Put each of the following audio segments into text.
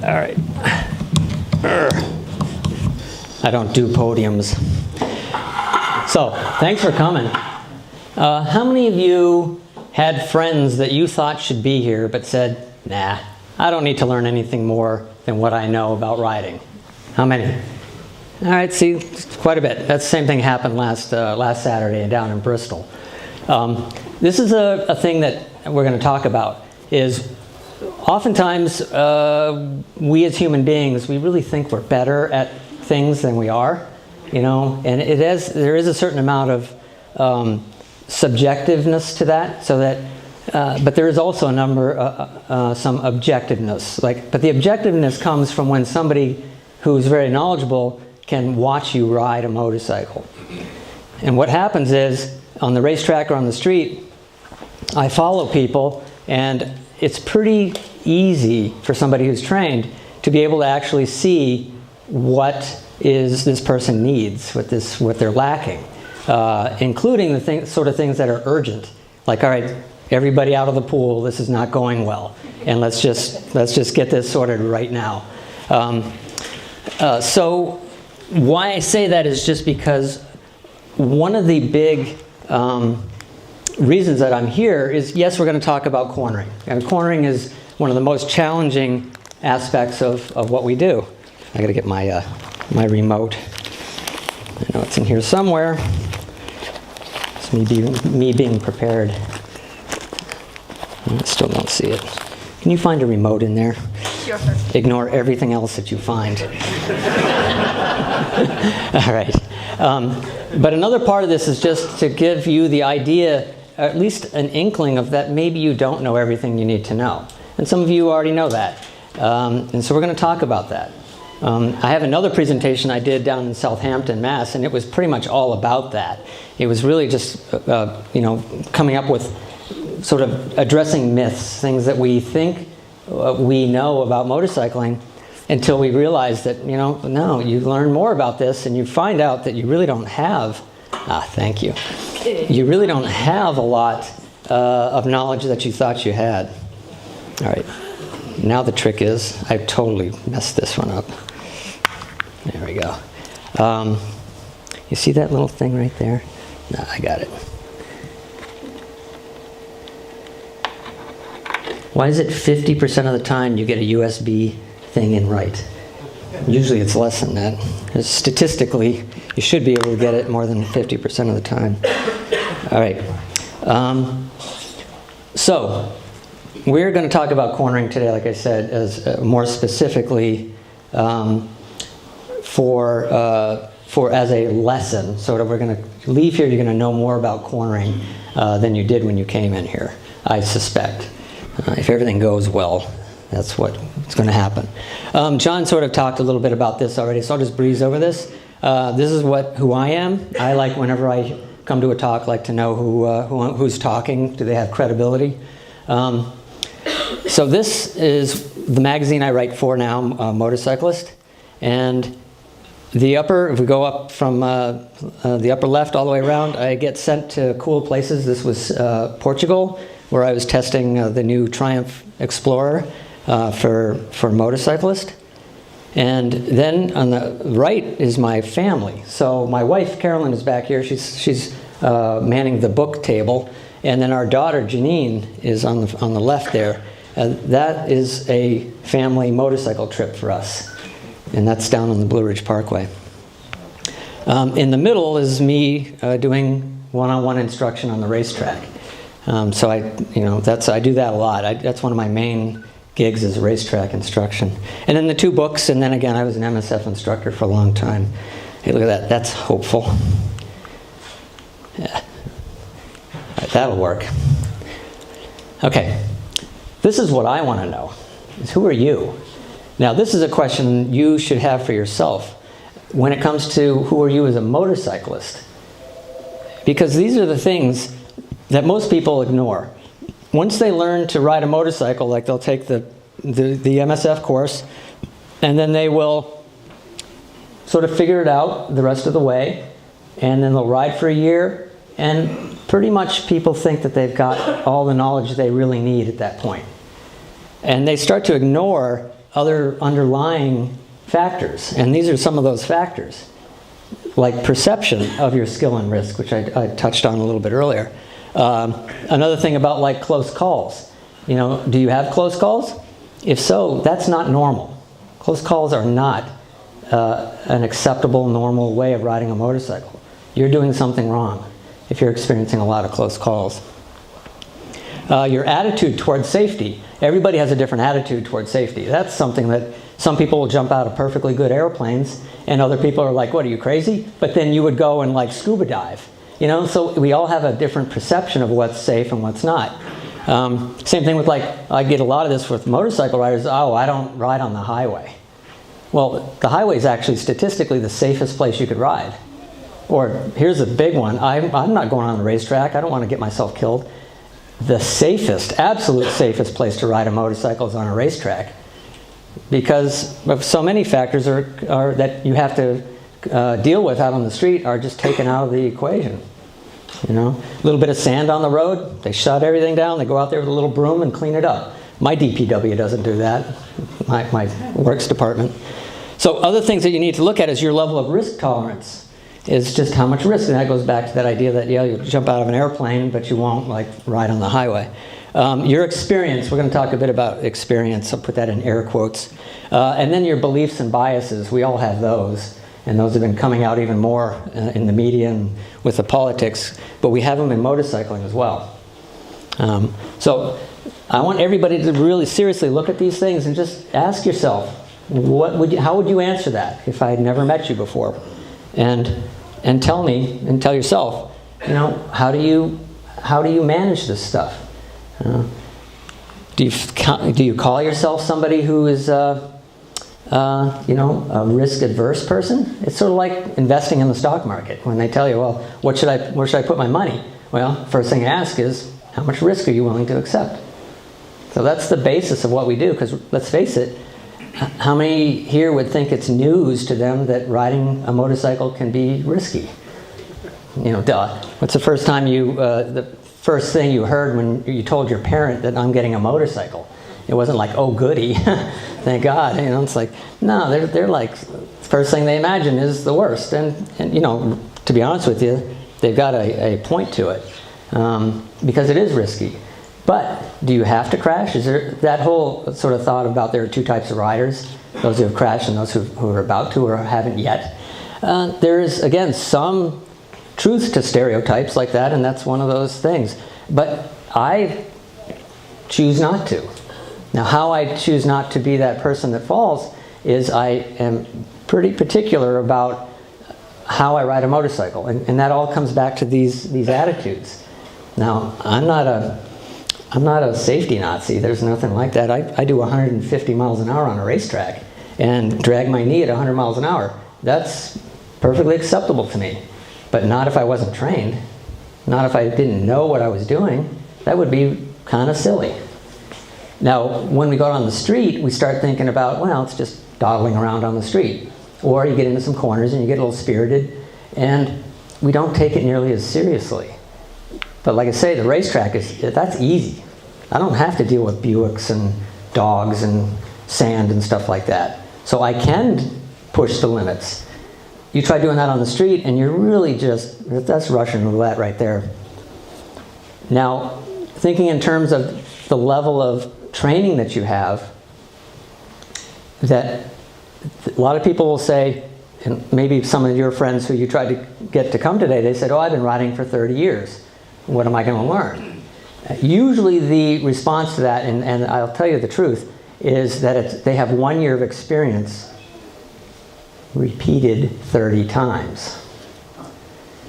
All right. I don't do podiums. So, thanks for coming. How many of you had friends that you thought should be here but said, nah, I don't need to learn anything more than what I know about riding? How many? All right, see, quite a bit. That same thing happened last Saturday down in Bristol. This is a thing that we're going to talk about, is oftentimes we as human beings, we really think we're better at things than we are, you know, and there is a certain amount of subjectiveness to that, so that, but there is also some objectiveness. But the objectiveness comes from when somebody who's very knowledgeable can watch you ride a motorcycle. And what happens is, on the racetrack or on the street, I follow people, and it's pretty easy for somebody who's trained to be able to actually see what this person needs, what they're lacking, including the sort of things that are urgent, like, all right, everybody out of the pool, this is not going well, and let's just get this sorted right now. So why I say that is just because one of the big reasons that I'm here is, yes, we're going to talk about cornering. And cornering is one of the most challenging aspects of what we do. I got to get my remote. I know it's in here somewhere. It's me being prepared. I still don't see it. Can you find a remote in there? Sure. Ignore everything else that you find. All right. But another part of this is just to give you the idea, at least an inkling of that maybe you don't know everything you need to know. And some of you already know that. And so we're going to talk about that. I have another presentation I did down in Southampton, Mass, and it was pretty much all about that. It was really just, coming up with sort of addressing myths, things that we think we know about motorcycling, until we realize that, no, you learn more about this and you find out that you really don't have, thank you. You really don't have a lot of knowledge that you thought you had. All right, now the trick is, I totally messed this one up. There we go. You see that little thing right there? No, I got it. Why is it 50% of the time you get a USB thing in right? Usually it's less than that. Statistically, you should be able to get it more than 50% of the time. All right. So we're going to talk about cornering today, like I said, as more specifically for as a lesson. Sort of, we're going to leave here, you're going to know more about cornering than you did when you came in here, I suspect. If everything goes well, that's what's going to happen. John sort of talked a little bit about this already, so I'll just breeze over this. This is who I am. I like, whenever I come to a talk, like to know who's talking. Do they have credibility? So this is the magazine I write for now, Motorcyclist. And if we go up from the upper left all the way around, I get sent to cool places. This was Portugal, where I was testing the new Triumph Explorer for Motorcyclist. And then on the right is my family. So my wife, Carolyn, is back here. She's manning the book table. And then our daughter, Janine, is on the left there. That is a family motorcycle trip for us. And that's down on the Blue Ridge Parkway. In the middle is me doing one-on-one instruction on the racetrack. So I do that a lot. That's one of my main gigs, is racetrack instruction. And then the two books, and then again, I was an MSF instructor for a long time. Hey, look at that. That's hopeful. Yeah. All right, that'll work. Okay. This is what I want to know, is who are you? Now, this is a question you should have for yourself when it comes to who are you as a motorcyclist. Because these are the things that most people ignore. Once they learn to ride a motorcycle, like they'll take the MSF course, and then they will sort of figure it out the rest of the way, and then they'll ride for a year, and pretty much people think that they've got all the knowledge they really need at that point. And they start to ignore other underlying factors, and these are some of those factors, like perception of your skill and risk, which I touched on a little bit earlier. Another thing about like close calls. You know, do you have close calls? If so, that's not normal. Close calls are not an acceptable, normal way of riding a motorcycle. You're doing something wrong if you're experiencing a lot of close calls. Your attitude towards safety. Everybody has a different attitude towards safety. That's something that some people will jump out of perfectly good airplanes, and other people are like, what, are you crazy? But then you would go and like scuba dive. You know, so we all have a different perception of what's safe and what's not. Same thing with like, I get a lot of this with motorcycle riders. Oh, I don't ride on the highway. Well, the highway is actually statistically the safest place you could ride. Or here's a big one. I'm not going on the racetrack. I don't want to get myself killed. The safest, absolute safest place to ride a motorcycle is on a racetrack, because of so many factors are that you have to deal with out on the street are just taken out of the equation. You know, a little bit of sand on the road, they shut everything down, they go out there with a little broom and clean it up. My DPW doesn't do that, my works department. So other things that you need to look at is your level of risk tolerance. Is just how much risk, and that goes back to that idea that, yeah, you'll jump out of an airplane, but you won't like ride on the highway. Your experience, we're going to talk a bit about experience, I'll put that in air quotes. And then your beliefs and biases, we all have those, and those have been coming out even more in the media and with the politics, but we have them in motorcycling as well. So I want everybody to really seriously look at these things and just ask yourself, how would you answer that if I had never met you before? And tell me, and tell yourself, you know, how do you manage this stuff? Do you call yourself somebody who is, you know, a risk-adverse person? It's sort of like investing in the stock market. When they tell you, well, where should I put my money? Well, first thing you ask is, how much risk are you willing to accept? So that's the basis of what we do, because let's face it, how many here would think it's news to them that riding a motorcycle can be risky? You know, duh. What's the first time the first thing you heard when you told your parent that I'm getting a motorcycle? It wasn't like, oh goody, thank God. You know, it's like, no, they're like, first thing they imagine is the worst. And you know, to be honest with you, they've got a point to it, because it is risky. But do you have to crash? Is there that whole sort of thought about there are two types of riders, those who have crashed and those who are about to or haven't yet? There is, again, some truth to stereotypes like that, and that's one of those things. But I choose not to. Now, how I choose not to be that person that falls is I am pretty particular about how I ride a motorcycle, and that all comes back to these attitudes. Now, I'm not a safety Nazi. There's nothing like that. I do 150 miles an hour on a racetrack and drag my knee at 100 miles an hour. That's perfectly acceptable to me. But not if I wasn't trained. Not if I didn't know what I was doing. That would be kind of silly. Now, when we go out on the street, we start thinking about, well, it's just dawdling around on the street. Or you get into some corners and you get a little spirited, and we don't take it nearly as seriously. But like I say, the racetrack that's easy. I don't have to deal with Buicks and dogs and sand and stuff like that. So I can push the limits. You try doing that on the street and you're really that's Russian roulette right there. Now, thinking in terms of the level of training that you have, that a lot of people will say, and maybe some of your friends who you tried to get to come today, they said, oh, I've been riding for 30 years. What am I going to learn? Usually the response to that, and I'll tell you the truth, is that they have 1 year of experience repeated 30 times.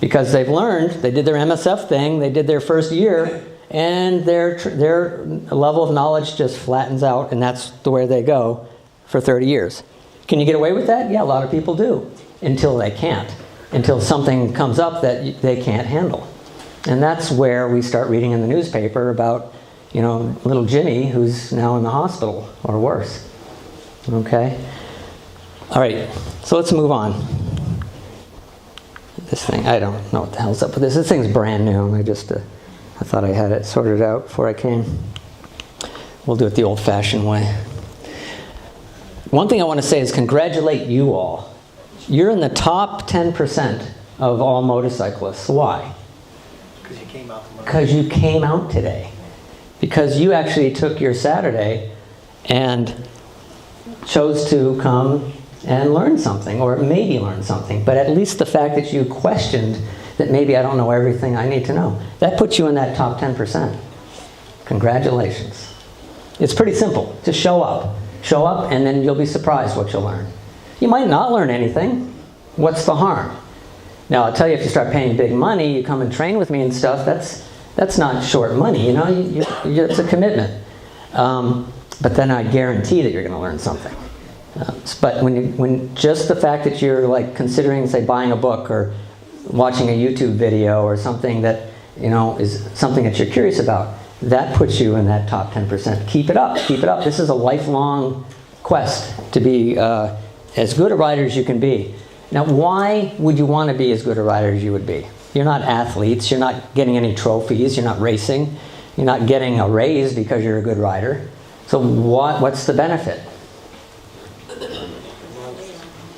Because they've learned, they did their MSF thing, they did their first year, and their level of knowledge just flattens out, and that's the way they go for 30 years. Can you get away with that? Yeah, a lot of people do, until they can't, until something comes up that they can't handle. And that's where we start reading in the newspaper about, you know, little Jimmy who's now in the hospital or worse. Okay? All right, so let's move on. This thing, I don't know what the hell's up with this. This thing's brand new. I thought I had it sorted out before I came. We'll do it the old-fashioned way. one thing I want to say is congratulate you all. You're in the top 10% of all motorcyclists. Why? Because you came out tomorrow. Because you came out today. Because you actually took your Saturday and chose to come and learn something, or maybe learn something. But at least the fact that you questioned that maybe I don't know everything I need to know, that puts you in that top 10%. Congratulations. It's pretty simple. Just show up. Show up, and then you'll be surprised what you'll learn. You might not learn anything. What's the harm? Now, I'll tell you, if you start paying big money, you come and train with me and stuff, that's not short money, you know? It's a commitment. But then I guarantee that you're going to learn something. But when just the fact that you're like considering, say, buying a book or watching a YouTube video or something that, you know, is something that you're curious about, that puts you in that top 10%. Keep it up. Keep it up. This is a lifelong quest to be as good a rider as you can be. Now, why would you want to be as good a rider as you would be? You're not athletes. You're not getting any trophies. You're not racing. You're not getting a raise because you're a good rider. So what's the benefit?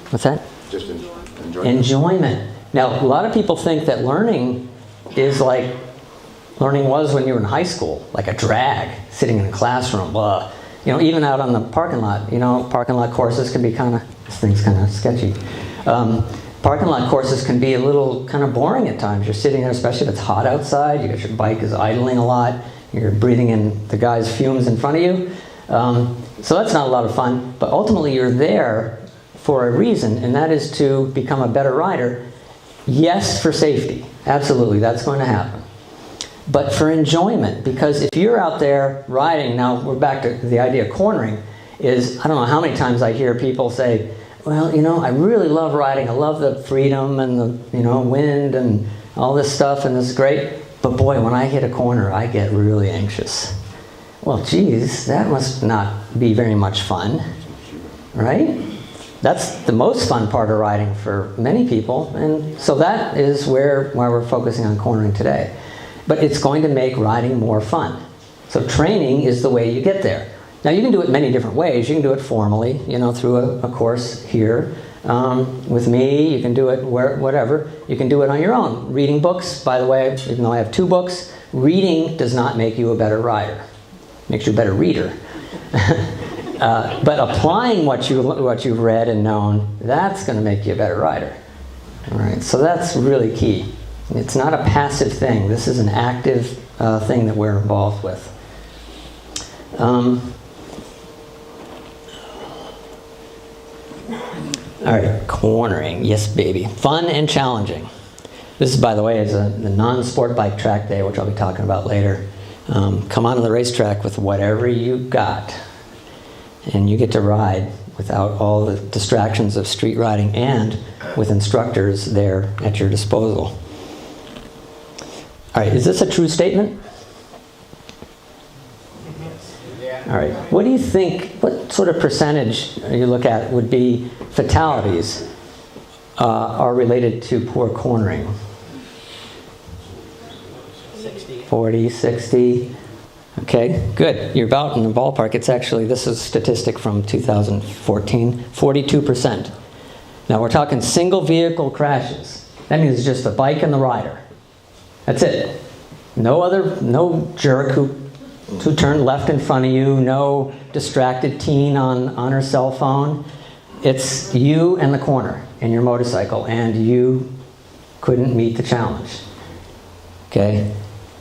What's that? Just enjoyment. Enjoyment. Now, a lot of people think that learning is like learning was when you were in high school, like a drag, sitting in a classroom, blah. You know, even out on the parking lot, you know, parking lot courses can be this thing's kind of sketchy. Parking lot courses can be a little kind of boring at times. You're sitting there, especially if it's hot outside, your bike is idling a lot, you're breathing in the guy's fumes in front of you. So that's not a lot of fun, but ultimately you're there for a reason, and that is to become a better rider. Yes, for safety, absolutely, that's going to happen. But for enjoyment, because if you're out there riding, now we're back to the idea of cornering, is I don't know how many times I hear people say, well, you know, I really love riding, I love the freedom and the, you know, wind and all this stuff, and this is great, but boy, when I hit a corner, I get really anxious. Well, geez, that must not be very much fun, right? That's the most fun part of riding for many people, and so that is why we're focusing on cornering today. But it's going to make riding more fun. So training is the way you get there. Now you can do it many different ways. You can do it formally, you know, through a course here. With me, you can do it whatever. You can do it on your own. Reading books, by the way, even though I have 2 books, reading does not make you a better rider. It makes you a better reader. But applying what you've read and known, that's going to make you a better rider. All right, so that's really key. It's not a passive thing. This is an active thing that we're involved with. All right, cornering. Yes, baby. Fun and challenging. This, by the way, is the non-sport bike track day, which I'll be talking about later. Come onto the racetrack with whatever you got, and you get to ride without all the distractions of street riding and with instructors there at your disposal. All right, is this a true statement? All right, what do you think, what sort of percentage you look at would be fatalities are related to poor cornering? 60. 40, 60. Okay, good. You're about in the ballpark. It's actually, this is a statistic from 2014, 42%. Now we're talking single vehicle crashes. That means it's just the bike and the rider. That's it. No jerk who turned left in front of you, no distracted teen on her cell phone. It's you and the corner in your motorcycle, and you couldn't meet the challenge. Okay?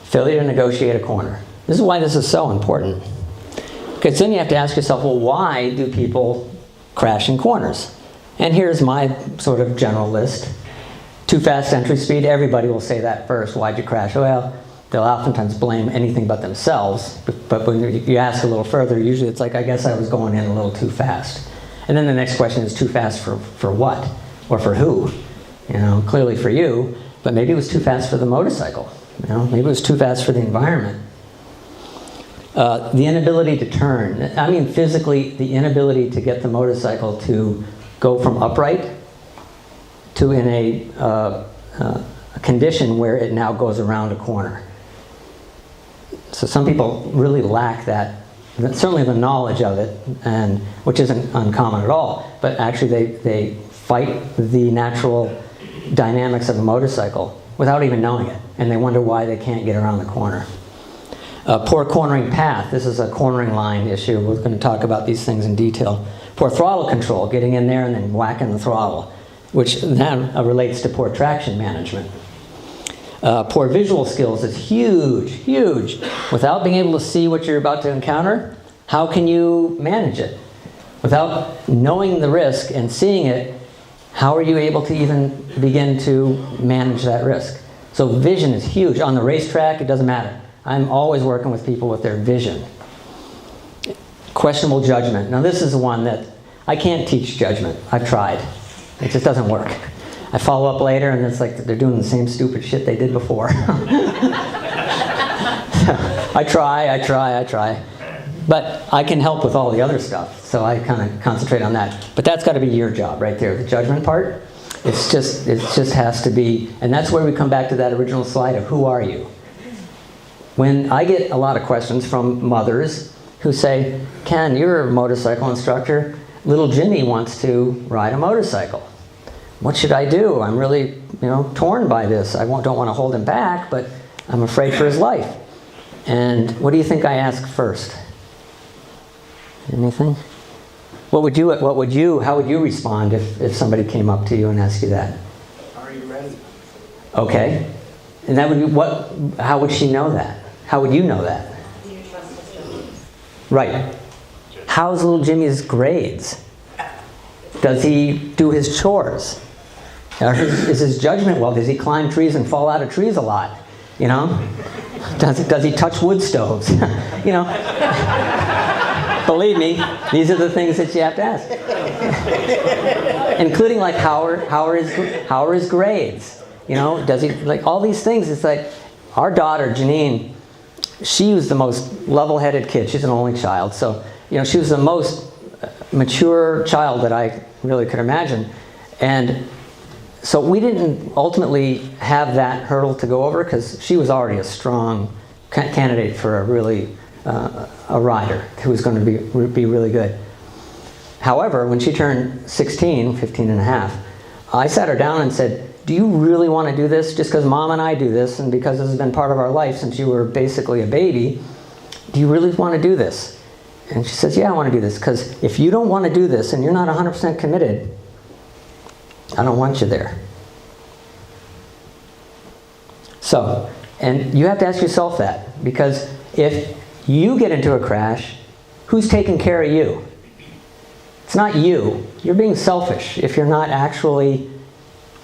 Failure to negotiate a corner. This is why this is so important. Because then you have to ask yourself, well, why do people crash in corners? And here's my sort of general list. Too fast entry speed, everybody will say that first. Why'd you crash? Well, they'll oftentimes blame anything but themselves. But when you ask a little further, usually it's like, I guess I was going in a little too fast. And then the next question is, too fast for what? Or for who? You know, clearly for you, but maybe it was too fast for the motorcycle. You know, maybe it was too fast for the environment. The inability to turn. I mean physically, the inability to get the motorcycle to go from upright to in a condition where it now goes around a corner. So some people really lack that certainly the knowledge of it, and which isn't uncommon at all, but actually they fight the natural dynamics of a motorcycle without even knowing it, and they wonder why they can't get around the corner. Poor cornering path. This is a cornering line issue. We're going to talk about these things in detail. Poor throttle control, getting in there and then whacking the throttle, which then relates to poor traction management. Poor visual skills is huge, huge. Without being able to see what you're about to encounter, how can you manage it? Without knowing the risk and seeing it, how are you able to even begin to manage that risk? So vision is huge. On the racetrack, it doesn't matter. I'm always working with people with their vision. Questionable judgment. Now this is the one that I can't teach judgment. I've tried. It just doesn't work. I follow up later and it's like they're doing the same stupid shit they did before. I try. But I can help with all the other stuff, so I kind of concentrate on that. But that's got to be your job right there, the judgment part. It just has to be, and that's where we come back to that original slide of who are you? When I get a lot of questions from mothers who say, Ken, you're a motorcycle instructor. Little Jimmy wants to ride a motorcycle. What should I do? I'm really, torn by this. I don't want to hold him back, but I'm afraid for his life. And what do you think I ask first? Anything? How would you respond if somebody came up to you and asked you that? Are you ready? Okay. And that would be how would she know that? How would you know that? Do you trust his judgment? Right. How's little Jimmy's grades? Does he do his chores? Is his judgment well? Does he climb trees and fall out of trees a lot? Does he touch wood stoves? Believe me, these are the things that you have to ask. Including like how are his grades? Does he, like all these things? It's like our daughter Janine, she was the most level-headed kid. She's an only child, so she was the most mature child that I really could imagine. And so we didn't ultimately have that hurdle to go over because she was already a strong candidate for a rider who was going to be really good. However, when she turned 15 and a half, I sat her down and said, do you really want to do this? Just because Mom and I do this and because this has been part of our life since you were basically a baby, do you really want to do this? And she says, yeah, I want to do this, because if you don't want to do this and you're not 100% committed, I don't want you there. So, and you have to ask yourself that, because if you get into a crash, who's taking care of you? It's not you. You're being selfish if you're not actually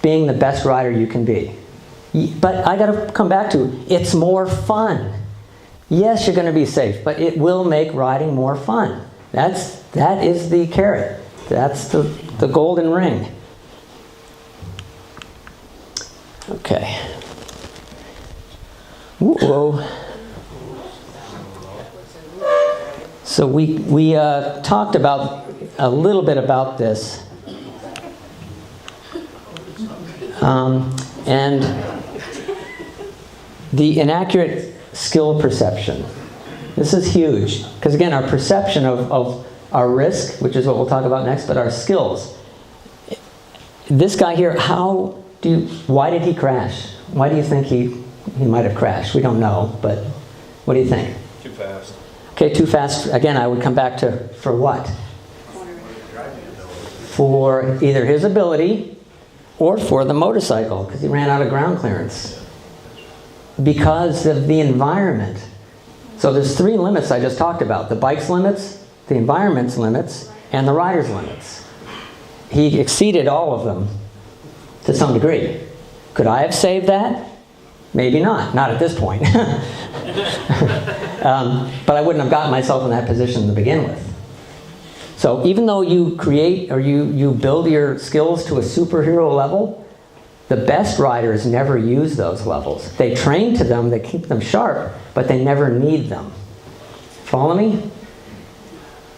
being the best rider you can be. But I got to come back to, it's more fun. Yes, you're going to be safe, but it will make riding more fun. That is the carrot. That's the golden ring. Okay. Whoa. So we talked about a little bit about this. And the inaccurate skill perception. This is huge, because again, our perception of our risk, which is what we'll talk about next, but our skills. This guy here, why did he crash? Why do you think he might have crashed? We don't know, but what do you think? Too fast. Okay, too fast. Again, I would come back to, for what? For either his ability or for the motorcycle, because he ran out of ground clearance. Because of the environment. So there's three limits I just talked about. The bike's limits, the environment's limits, and the rider's limits. He exceeded all of them to some degree. Could I have saved that? Maybe not. Not at this point. But I wouldn't have gotten myself in that position to begin with. So even though you create or you build your skills to a superhero level, the best riders never use those levels. They train to them, they keep them sharp, but they never need them. Follow me?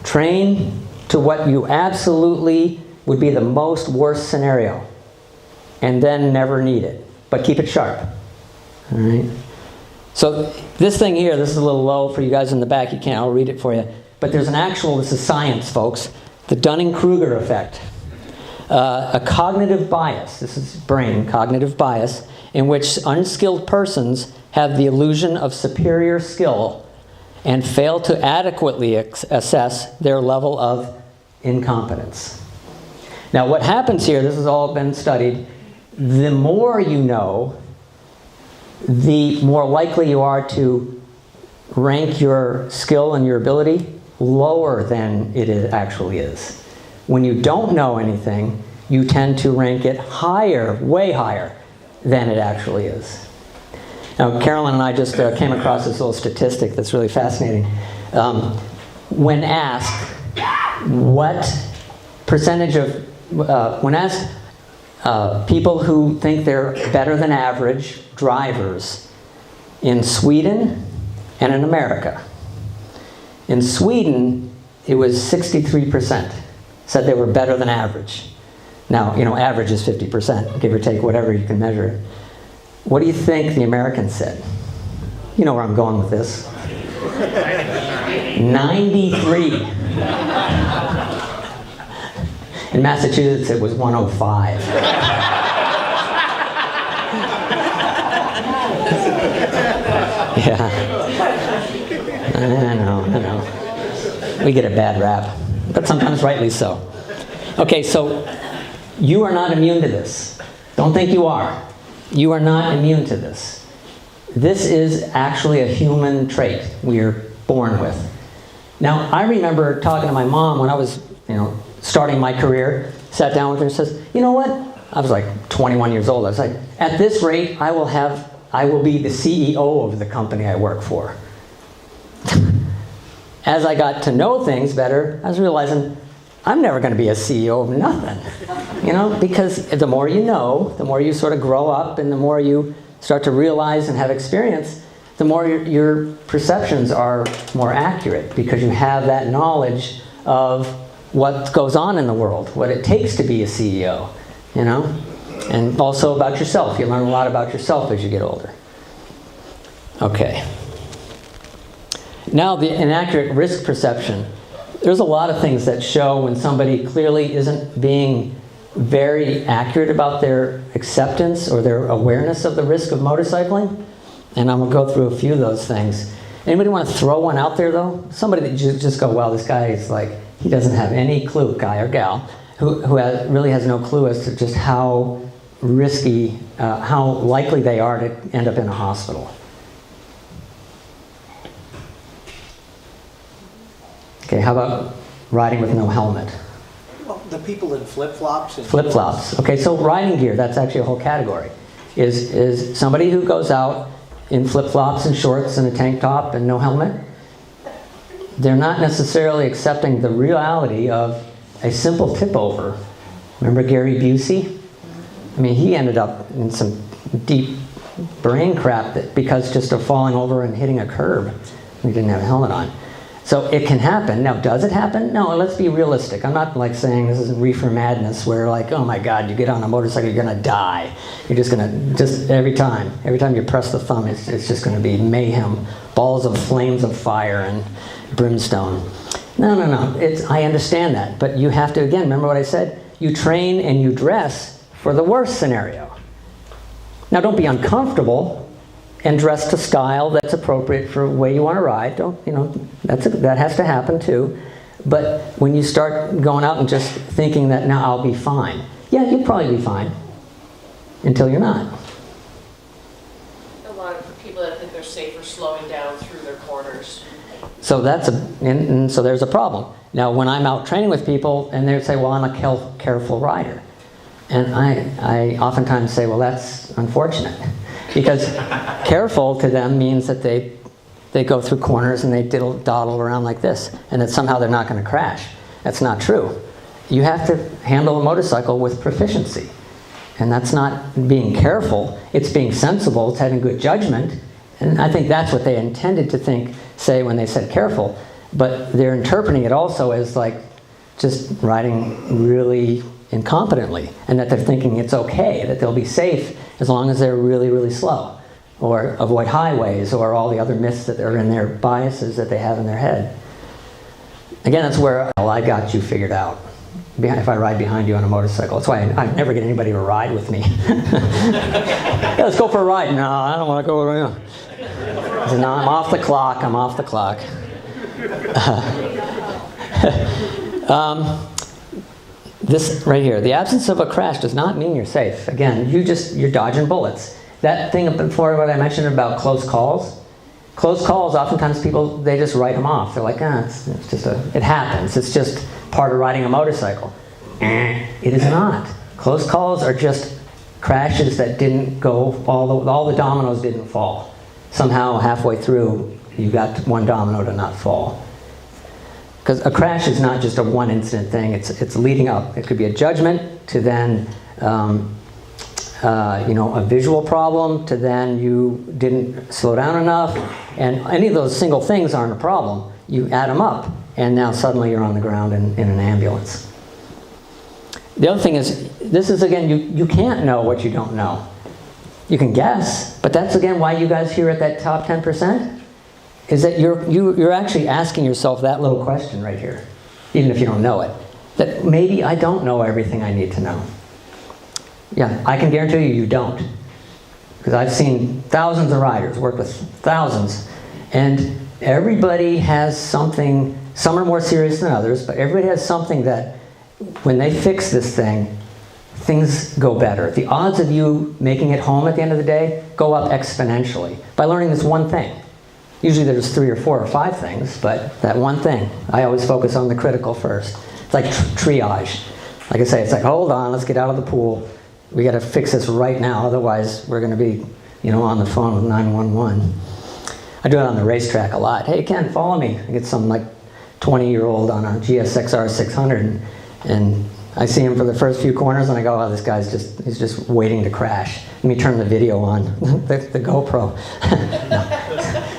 Train to what you absolutely would be the most worst scenario, and then never need it, but keep it sharp. All right? So this thing here, this is a little low for you guys in the back. You can't, I'll read it for you. But there's an actual, this is science, folks, the Dunning-Kruger effect. A cognitive bias, this is brain, cognitive bias, in which unskilled persons have the illusion of superior skill and fail to adequately assess their level of incompetence. Now what happens here, this has all been studied, the more you know, the more likely you are to rank your skill and your ability lower than it actually is. When you don't know anything, you tend to rank it higher, way higher than it actually is. Now, Carolyn and I just came across this little statistic that's really fascinating. When asked what percentage of, when asked people who think they're better than average drivers in Sweden and in America. In Sweden, it was 63% said they were better than average. Now, you know, average is 50%, give or take whatever you can measure it. What do you think the Americans said? You know where I'm going with this. 93. In Massachusetts, it was 105. Yeah. I know. We get a bad rap, but sometimes rightly so. Okay, so you are not immune to this. Don't think you are. You are not immune to this. This is actually a human trait we are born with. Now, I remember talking to my mom when I was, starting my career, sat down with her and says, you know what? I was like 21 years old. I was like, at this rate, I will be the CEO of the company I work for. As I got to know things better, I was realizing I'm never going to be a CEO of nothing. Because the more you know, the more you sort of grow up and the more you start to realize and have experience, the more your perceptions are more accurate because you have that knowledge of what goes on in the world, what it takes to be a CEO, and also about yourself. You learn a lot about yourself as you get older. Okay. Now, the inaccurate risk perception. There's a lot of things that show when somebody clearly isn't being very accurate about their acceptance or their awareness of the risk of motorcycling. And I'm going to go through a few of those things. Anybody want to throw one out there, though? Somebody that you just go, well, this guy is like, he doesn't have any clue, guy or gal, who really has no clue as to just how risky, how likely they are to end up in a hospital. Okay, how about riding with no helmet? Well, the people in flip-flops. Flip-flops. Okay, so riding gear, that's actually a whole category. Is somebody who goes out in flip-flops and shorts and a tank top and no helmet, they're not necessarily accepting the reality of a simple tip-over. Remember Gary Busey? I mean, he ended up in some deep brain crap because just of falling over and hitting a curb. He didn't have a helmet on. So it can happen. Now, does it happen? No, let's be realistic. I'm not like saying this is reefer madness where like, oh my God, you get on a motorcycle, you're gonna die. You're just gonna, every time you press the thumb, it's just gonna be mayhem, balls of flames of fire and brimstone. No. I understand that, but you have to, again, remember what I said? You train and you dress for the worst scenario. Now, don't be uncomfortable and dress to style that's appropriate for the way you want to ride. That has to happen too. But when you start going out and just thinking that now I'll be fine, yeah, you'll probably be fine until you're not. A lot of people that think they're safer slowing down through their corners. So so there's a problem. Now, when I'm out training with people and they say, well, I'm a careful rider. And I oftentimes say, well, that's unfortunate. Because careful to them means that they go through corners and they dawdle around like this, and that somehow they're not going to crash. That's not true. You have to handle a motorcycle with proficiency. And that's not being careful, it's being sensible, it's having good judgment. And I think that's what they intended to say when they said careful. But they're interpreting it also as like just riding really incompetently, and that they're thinking it's okay, that they'll be safe as long as they're really, really slow. or avoid highways, or all the other myths that are in their biases that they have in their head. Again, that's where, well, I got you figured out. If I ride behind you on a motorcycle. That's why I never get anybody to ride with me. Yeah, let's go for a ride. No, I don't want to go around. I said, no, I'm off the clock. I'm off the clock. This right here, the absence of a crash does not mean you're safe. Again, you're dodging bullets. That thing before, what I mentioned about close calls, oftentimes people, they just write them off. They're like, it happens. It's just part of riding a motorcycle. It is not. Close calls are just crashes that didn't go, all the dominoes didn't fall. Somehow halfway through, you got one domino to not fall. Because a crash is not just a one incident thing, it's leading up. It could be a judgment to then a visual problem to then you didn't slow down enough, and any of those single things aren't a problem. You add them up, and now suddenly you're on the ground in an ambulance. The other thing is, this is again, you can't know what you don't know. You can guess, but that's again why you guys here at that top 10%, is that you're actually asking yourself that little question right here, even if you don't know it, that maybe I don't know everything I need to know. Yeah, I can guarantee you don't. Because I've seen thousands of riders, worked with thousands, and everybody has something, some are more serious than others, but everybody has something that when they fix this thing, things go better. The odds of you making it home at the end of the day go up exponentially by learning this one thing. Usually there's 3 or 4 or 5 things, but that one thing, I always focus on the critical first. It's like triage. Like I say, it's like, hold on, let's get out of the pool. We got to fix this right now, otherwise we're going to be, on the phone with 911. I do it on the racetrack a lot. Hey, Ken, follow me. I get some like 20-year-old on a GSXR 600, and I see him for the first few corners, and I go, oh, this guy's he's just waiting to crash. Let me turn the video on, the GoPro,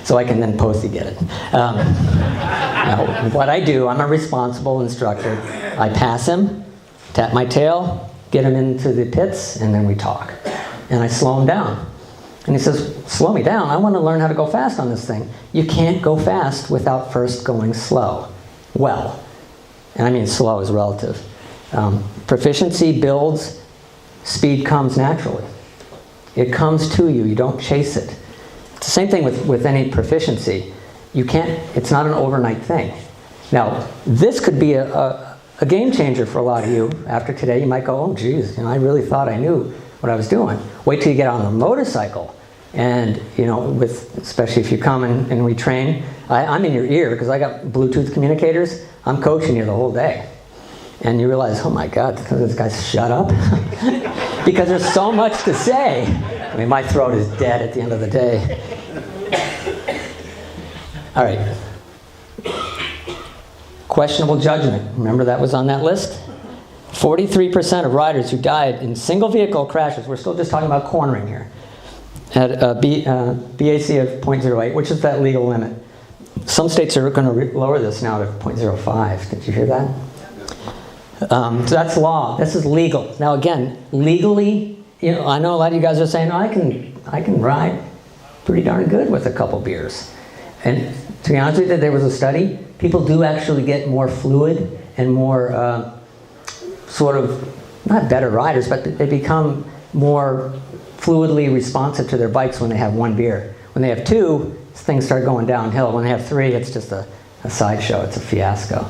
so I can then post get it. Now, what I do, I'm a responsible instructor. I pass him, tap my tail, get him into the pits, and then we talk. And I slow him down. And he says, slow me down, I want to learn how to go fast on this thing. You can't go fast without first going slow. Well, and I mean slow is relative. Proficiency builds, speed comes naturally. It comes to you, you don't chase it. It's the same thing with any proficiency. You can't, it's not an overnight thing. Now, this could be a game changer for a lot of you. After today, you might go, oh geez, I really thought I knew what I was doing. Wait till you get on the motorcycle. And, especially if you come and we train, I'm in your ear because I got Bluetooth communicators. I'm coaching you the whole day. And you realize, oh my God, this guy's shut up. Because there's so much to say. I mean, my throat is dead at the end of the day. All right. Questionable judgment. Remember that was on that list? 43% of riders who died in single vehicle crashes, we're still just talking about cornering here, had a BAC of 0.08, which is that legal limit. Some states are going to lower this now to 0.05. Did you hear that? So that's law. This is legal. Now again, legally, I know a lot of you guys are saying, oh, I can ride pretty darn good with a couple beers. And to be honest with you, there was a study. People do actually get more fluid and more sort of, not better riders, but they become more fluidly responsive to their bikes when they have 1 beer. When they have 2, things start going downhill. When they have 3, it's just a sideshow. It's a fiasco.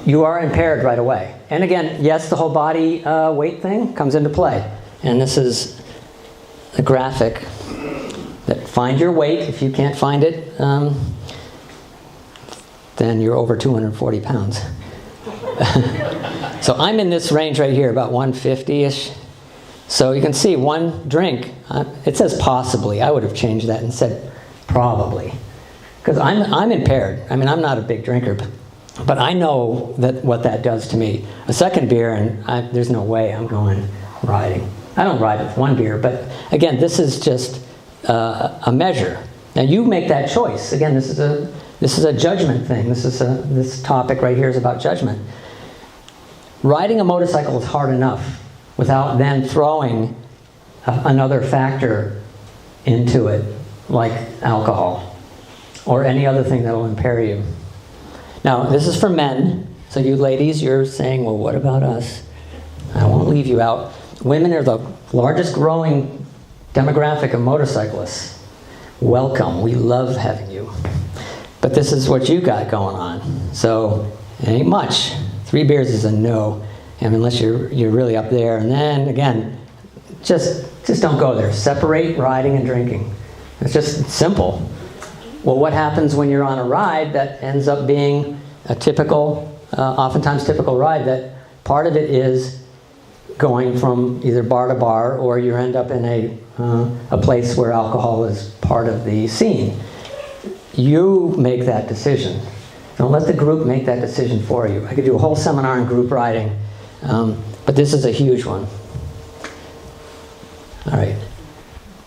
You are impaired right away. And again, yes, the whole body weight thing comes into play. And this is a graphic that find your weight. If you can't find it, then you're over 240 pounds. So I'm in this range right here, about 150-ish. So you can see 1 drink, it says possibly. I would have changed that and said probably. Because I'm impaired. I mean, I'm not a big drinker, but I know what that does to me. A second beer, and there's no way I'm going riding. I don't ride with 1 beer, but again, this is just a measure. Now you make that choice. Again, this is a judgment thing. This topic right here is about judgment. Riding a motorcycle is hard enough without then throwing another factor into it, like alcohol or any other thing that will impair you. Now, this is for men, so you ladies, you're saying, well, what about us? I won't leave you out. Women are the largest growing demographic of motorcyclists. Welcome, we love having you. But this is what you got going on. So it ain't much. 3 beers is a no, and unless you're really up there. And then again, just don't go there. Separate riding and drinking. It's just simple. Well, what happens when you're on a ride that ends up being a typical, oftentimes typical ride, that part of it is going from either bar to bar, or you end up in a place where alcohol is part of the scene. You make that decision. Don't let the group make that decision for you. I could do a whole seminar on group riding, but this is a huge one. All right.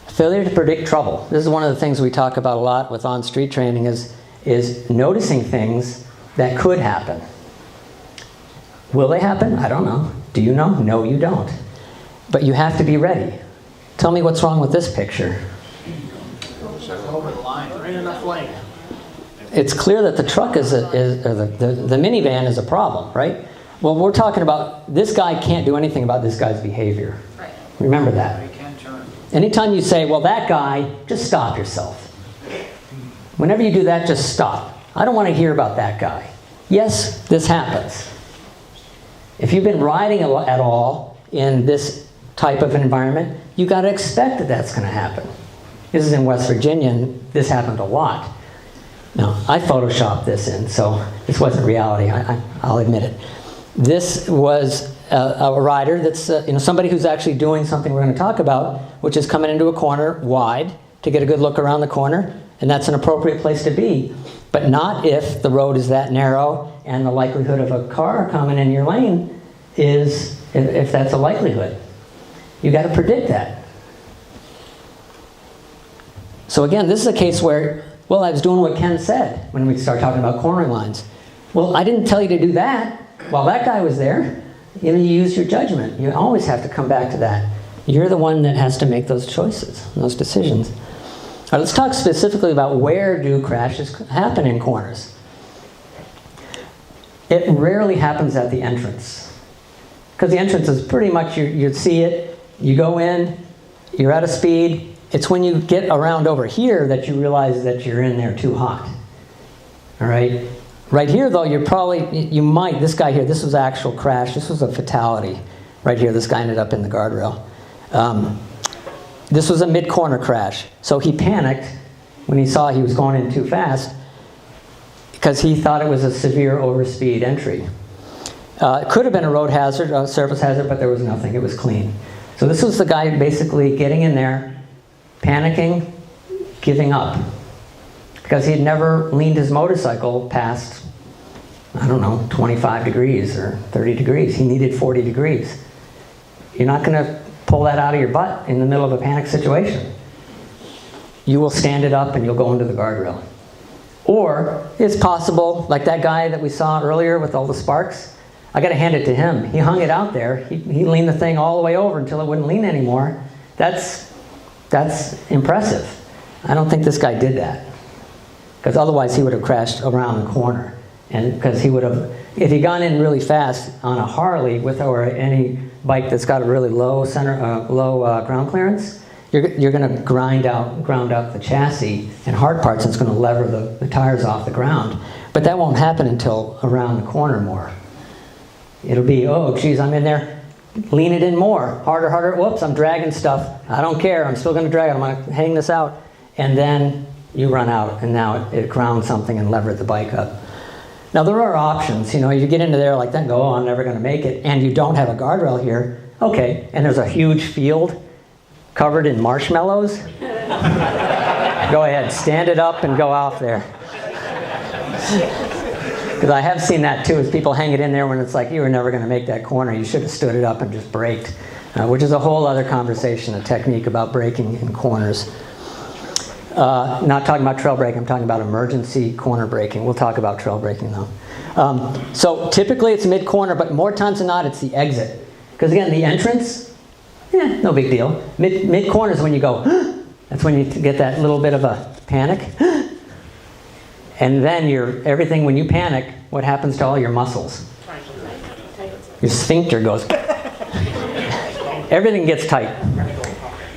Failure to predict trouble. This is one of the things we talk about a lot with on-street training is noticing things that could happen. Will they happen? I don't know. Do you know? No, you don't. But you have to be ready. Tell me what's wrong with this picture. Over the line, there ain't enough lane. It's clear that the truck or the minivan is a problem, right? Well, we're talking about this guy can't do anything about this guy's behavior. Right. Remember that. You can't turn. Anytime you say, well, that guy, just stop yourself. Whenever you do that, just stop. I don't want to hear about that guy. Yes, this happens. If you've been riding at all in this type of environment, you got to expect that that's going to happen. This is in West Virginia, and this happened a lot. Now, I photoshopped this in, so this wasn't reality. I'll admit it. This was a rider that's somebody who's actually doing something we're going to talk about, which is coming into a corner wide to get a good look around the corner, and that's an appropriate place to be, but not if the road is that narrow and the likelihood of a car coming in your lane is, if that's a likelihood. You got to predict that. So again, this is a case where, well, I was doing what Ken said when we start talking about cornering lines. Well, I didn't tell you to do that while that guy was there. You use your judgment. You always have to come back to that. You're the one that has to make those choices, those decisions. All right, let's talk specifically about where do crashes happen in corners. It rarely happens at the entrance, because the entrance is pretty much, you see it, you go in, you're at a speed. It's when you get around over here that you realize that you're in there too hot. All right? Right here, though, this guy here, this was an actual crash. This was a fatality. Right here, this guy ended up in the guardrail. This was a mid-corner crash. So he panicked when he saw he was going in too fast because he thought it was a severe overspeed entry. It could have been a road hazard, a surface hazard, but there was nothing. It was clean. So this was the guy basically getting in there, panicking, giving up, because he had never leaned his motorcycle past, I don't know, 25 degrees or 30 degrees. He needed 40 degrees. You're not going to pull that out of your butt in the middle of a panic situation. You will stand it up and you'll go into the guardrail. Or it's possible, like that guy that we saw earlier with all the sparks, I got to hand it to him. He hung it out there. He leaned the thing all the way over until it wouldn't lean anymore. That's impressive. I don't think this guy did that, because otherwise he would have crashed around the corner. And because he would have, if he'd gone in really fast on a Harley or any bike that's got a really low ground clearance, you're going to ground out the chassis and hard parts, and it's going to lever the tires off the ground. But that won't happen until around the corner more. It'll be, oh, geez, I'm in there. Lean it in more. Harder, harder. Whoops, I'm dragging stuff. I don't care. I'm still going to drag it. I'm going to hang this out. And then you run out, and now it ground something and levered the bike up. Now, there are options. You get into there like that and go, oh, I'm never going to make it. And you don't have a guardrail here. Okay, and there's a huge field covered in marshmallows. Go ahead, stand it up and go off there. Because I have seen that too, is people hang it in there when it's like, you were never going to make that corner. You should have stood it up and just braked, which is a whole other conversation, a technique about braking in corners. Not talking about trail braking, I'm talking about emergency corner braking. We'll talk about trail braking though. So typically it's mid-corner, but more times than not it's the exit. Because again, the entrance, no big deal. Mid-corner is when you go, That's when you get that little bit of a panic. And then everything, when you panic, what happens to all your muscles? Your sphincter goes. Everything gets tight.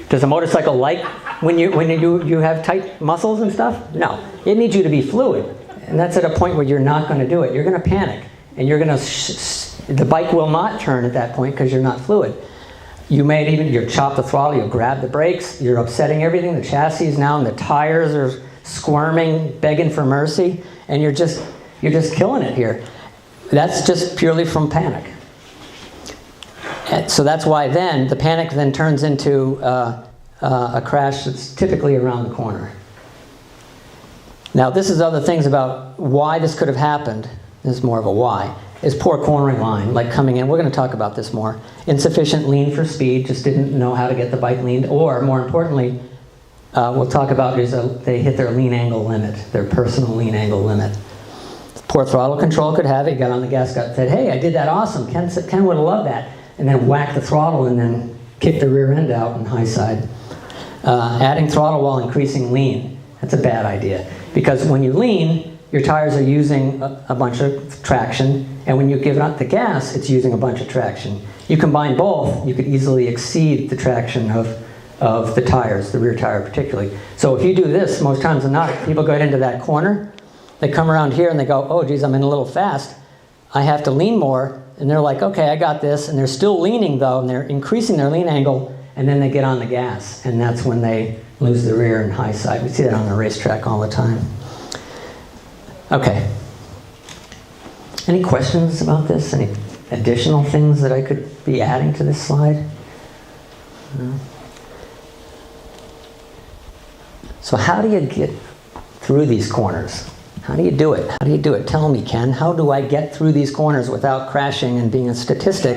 Does a motorcycle like when you have tight muscles and stuff? No. It needs you to be fluid. And that's at a point where you're not going to do it. You're going to panic. And you're going to, the bike will not turn at that point because you're not fluid. You may you chop the throttle, you grab the brakes, you're upsetting everything. The chassis is now, and the tires are squirming, begging for mercy, and you're just killing it here. That's just purely from panic. And so that's why then the panic then turns into a crash that's typically around the corner. Now this is other things about why this could have happened. This is more of a why. Is poor cornering line, like coming in. We're going to talk about this more. Insufficient lean for speed, just didn't know how to get the bike leaned, or more importantly, we'll talk about is they hit their lean angle limit, their personal lean angle limit. Poor throttle control could have it. Got on the gas, said, "Hey, I did that awesome. Ken would have loved that," and then whack the throttle and then kick the rear end out in high side. Adding throttle while increasing lean. That's a bad idea because when you lean, your tires are using a bunch of traction, and when you give up the gas, it's using a bunch of traction. You combine both, you could easily exceed the traction of the tires, the rear tire particularly. So if you do this, most times than not, people go into that corner, they come around here and they go, "Oh geez, I'm in a little fast. I have to lean more," and they're like, "Okay, I got this," and they're still leaning though, and they're increasing their lean angle, and then they get on the gas, and that's when they lose the rear and high side. We see that on the racetrack all the time. Okay. Any questions about this? Any additional things that I could be adding to this slide? No? So how do you get through these corners? How do you do it? How do you do it? Tell me, Ken, how do I get through these corners without crashing and being a statistic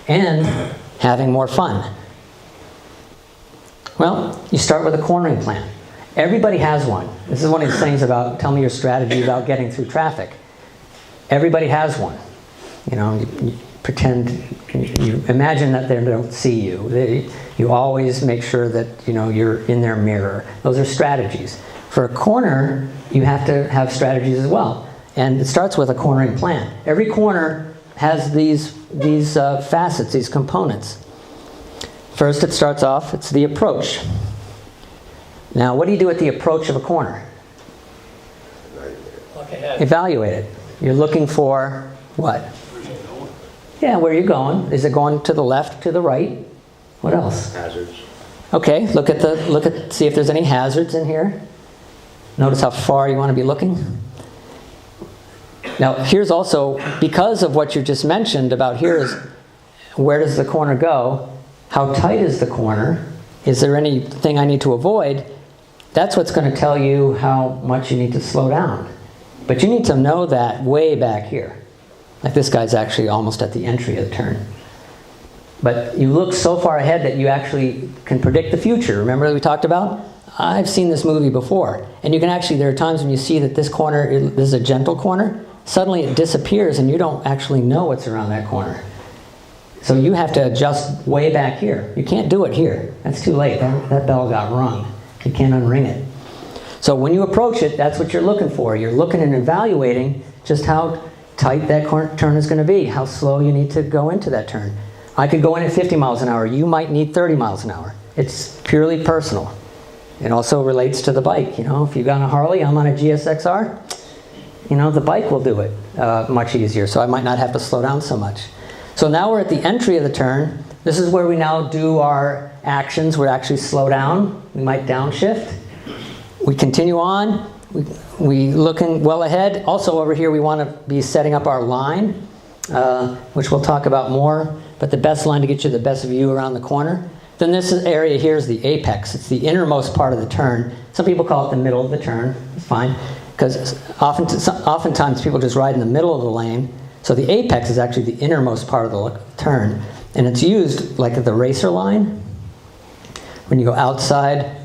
and having more fun? Well, you start with a cornering plan. Everybody has one. This is one of these things about, tell me your strategy about getting through traffic. Everybody has one. You know, you pretend, you imagine that they don't see you. You always make sure that, you know, you're in their mirror. Those are strategies. For a corner, you have to have strategies as well. And it starts with a cornering plan. Every corner has these facets, these components. First, it starts off, it's the approach. Now, what do you do at the approach of a corner? Look ahead. Evaluate it. You're looking for what? Yeah, where are you going? Is it going to the left, to the right? What else? Hazards. Okay, see if there's any hazards in here. Notice how far you want to be looking. Now, here's also, because of what you just mentioned about here is, where does the corner go? How tight is the corner? Is there anything I need to avoid? That's what's going to tell you how much you need to slow down. But you need to know that way back here. Like this guy's actually almost at the entry of the turn. But you look so far ahead that you actually can predict the future. Remember that we talked about? I've seen this movie before. And you can actually, there are times when you see that this corner, this is a gentle corner, suddenly it disappears and you don't actually know what's around that corner. So you have to adjust way back here. You can't do it here. That's too late. That bell got rung. You can't unring it. So when you approach it, that's what you're looking for. You're looking and evaluating just how tight that turn is going to be, how slow you need to go into that turn. I could go in at 50 miles an hour. You might need 30 miles an hour. It's purely personal. It also relates to the bike. You know, if you've got a Harley, I'm on a GSXR, you know, the bike will do it much easier. So I might not have to slow down so much. So now we're at the entry of the turn. This is where we now do our actions. We actually slow down. We might downshift. We continue on. We looking well ahead. Also over here we want to be setting up our line, which we'll talk about more. But the best line to get you the best view around the corner. Then this area here is the apex. It's the innermost part of the turn. Some people call it the middle of the turn. It's fine. Because oftentimes people just ride in the middle of the lane. So the apex is actually the innermost part of the turn. And it's used like the racer line. When you go outside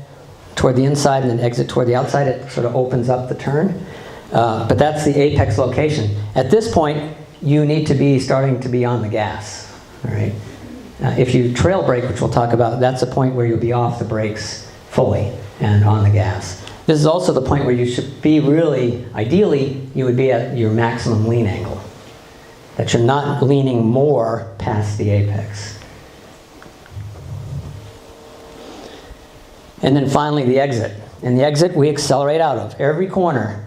toward the inside and then exit toward the outside, it sort of opens up the turn. But that's the apex location. At this point, you need to be starting to be on the gas. All right. If you trail brake, which we'll talk about, that's a point where you'll be off the brakes fully. and on the gas. This is also the point where you should be really, ideally, you would be at your maximum lean angle. That you're not leaning more past the apex. And then finally the exit. And the exit we accelerate out of. Every corner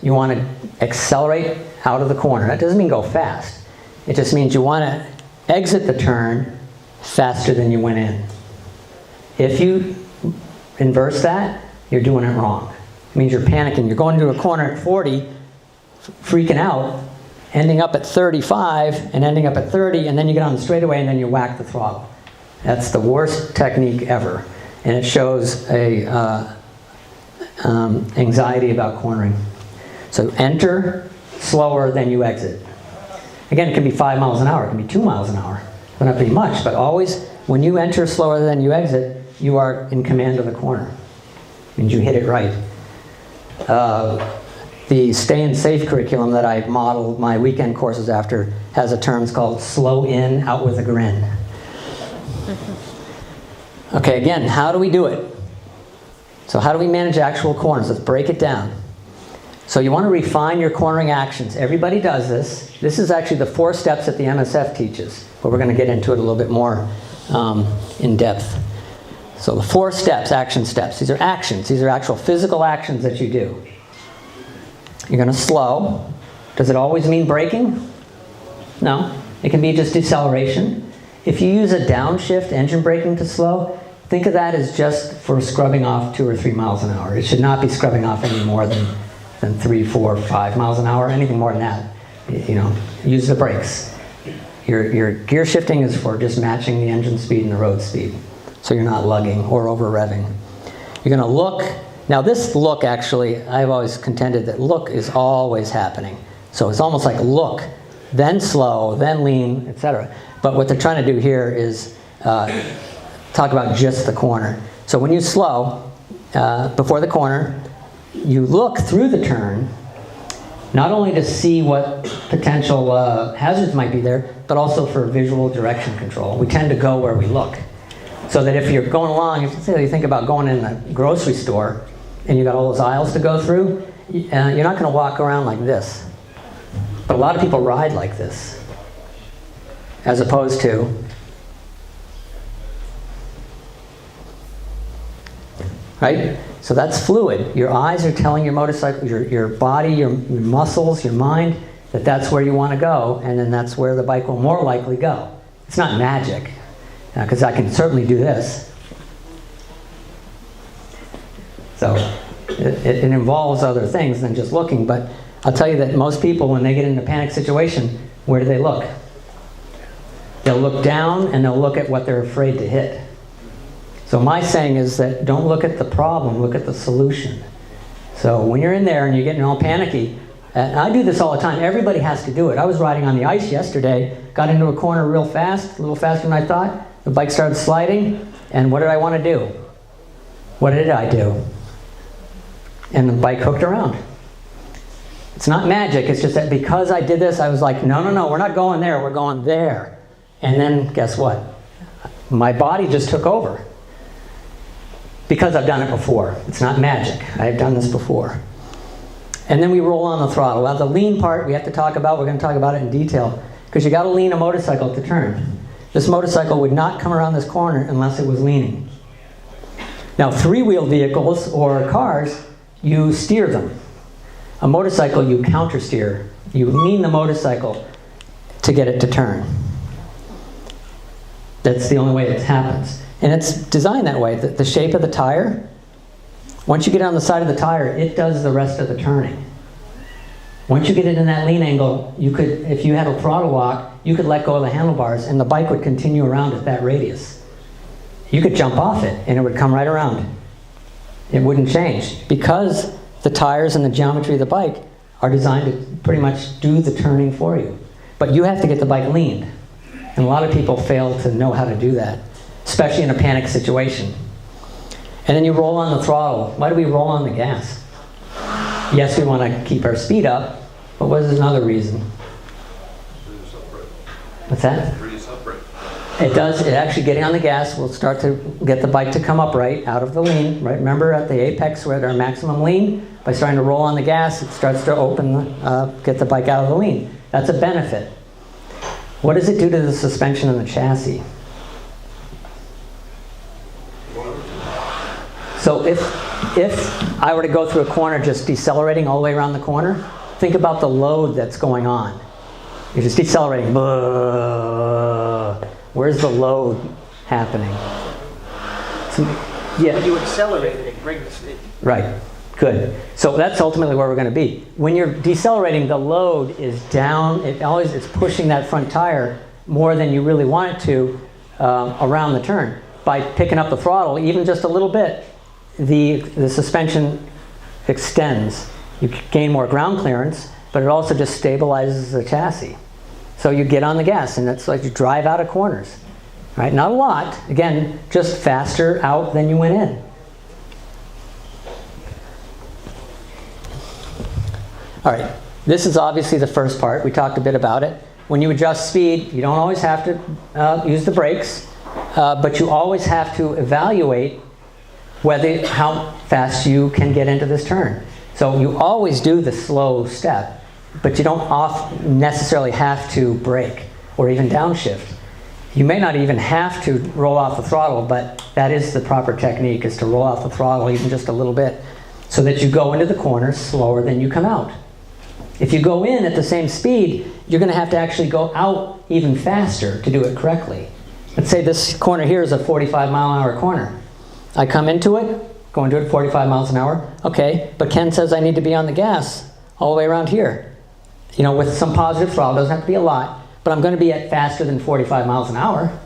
you want to accelerate out of the corner. That doesn't mean go fast. It just means you want to exit the turn faster than you went in. If you inverse that, you're doing it wrong. It means you're panicking. You're going to a corner at 40, freaking out, ending up at 35 and ending up at 30, and then you get on the straightaway and then you whack the throttle. That's the worst technique ever. And it shows a anxiety about cornering. So enter slower than you exit. Again, it can be 5 miles an hour, it can be 2 miles an hour. It doesn't have to be much, but always when you enter slower than you exit, you are in command of the corner. It means you hit it right. The Stay and Safe curriculum that I modeled my weekend courses after has a term called slow in, out with a grin. Okay, again, how do we do it? So how do we manage actual corners? Let's break it down. So you want to refine your cornering actions. Everybody does this. This is actually the 4 steps that the MSF teaches, but we're going to get into it a little bit more in depth. So the 4 steps, action steps. These are actions. These are actual physical actions that you do. You're going to slow. Does it always mean braking? No. It can be just deceleration. If you use a downshift engine braking to slow, think of that as just for scrubbing off 2 or 3 miles an hour. It should not be scrubbing off any more than 3, 4, 5 miles an hour. Anything more than that, you know, use the brakes. Your gear shifting is for just matching the engine speed and the road speed, so you're not lugging or over revving. You're going to look. Now this look, actually, I've always contended that look is always happening. So it's almost like look, then slow, then lean, etc. But what they're trying to do here is talk about just the corner. So when you slow before the corner, you look through the turn, not only to see what potential hazards might be there, but also for visual direction control. We tend to go where we look. So that if you're going along, if you think about going in a grocery store and you've got all those aisles to go through, you're not going to walk around like this. But a lot of people ride like this, as opposed to right? So that's fluid. Your eyes are telling your motorcycle, your body, your muscles, your mind, that that's where you want to go, and then that's where the bike will more likely go. It's not magic, because I can certainly do this. So it involves other things than just looking, but I'll tell you that most people, when they get in a panic situation, where do they look? They'll look down and they'll look at what they're afraid to hit. So my saying is that don't look at the problem, look at the solution. So when you're in there and you're getting all panicky, and I do this all the time, everybody has to do it. I was riding on the ice yesterday, got into a corner real fast, a little faster than I thought. The bike started sliding, and what did I want to do? What did I do? And the bike hooked around. It's not magic, it's just that because I did this, I was like, no, no, no, we're not going there, we're going there. And then guess what? My body just took over. Because I've done it before. It's not magic. I've done this before. And then we roll on the throttle. Now the lean part we have to talk about, we're going to talk about it in detail, because you got to lean a motorcycle to turn. This motorcycle would not come around this corner unless it was leaning. Now 3-wheel vehicles or cars, you steer them. A motorcycle, you countersteer. You lean the motorcycle to get it to turn. That's the only way it happens. And it's designed that way. The shape of the tire, once you get on the side of the tire, it does the rest of the turning. Once you get it in that lean angle, you could, if you had a throttle lock, you could let go of the handlebars and the bike would continue around at that radius. You could jump off it and it would come right around. It wouldn't change because the tires and the geometry of the bike are designed to pretty much do the turning for you. But you have to get the bike leaned. And a lot of people fail to know how to do that, especially in a panic situation. And then you roll on the throttle. Why do we roll on the gas? Yes, we want to keep our speed up, but what is another reason? What's that? It does. It actually, getting on the gas will start to get the bike to come upright out of the lean. Right? Remember at the apex we're at our maximum lean? By starting to roll on the gas, it starts to get the bike out of the lean. That's a benefit. What does it do to the suspension and the chassis? So if I were to go through a corner just decelerating all the way around the corner, think about the load that's going on. You're just decelerating. Where's the load happening? So, yeah. When you accelerate it, it brings it. Right. Good. So that's ultimately where we're going to be. When you're decelerating, the load is down. It's pushing that front tire more than you really want it to around the turn. By picking up the throttle, even just a little bit, the suspension extends. You gain more ground clearance, but it also just stabilizes the chassis. So you get on the gas, and that's like you drive out of corners. Right? Not a lot. Again, just faster out than you went in. All right, this is obviously the first part. We talked a bit about it. When you adjust speed, you don't always have to use the brakes, but you always have to evaluate how fast you can get into this turn. So you always do the slow step, but you don't necessarily have to brake or even downshift. You may not even have to roll off the throttle, but that is the proper technique, is to roll off the throttle even just a little bit so that you go into the corners slower than you come out. If you go in at the same speed, you're going to have to actually go out even faster to do it correctly. Let's say this corner here is a 45-mile-an-hour corner. I come into it, go into it 45 miles an hour. Okay, but Ken says I need to be on the gas all the way around here. You know, with some positive throttle, doesn't have to be a lot, but I'm going to be at faster than 45 miles an hour.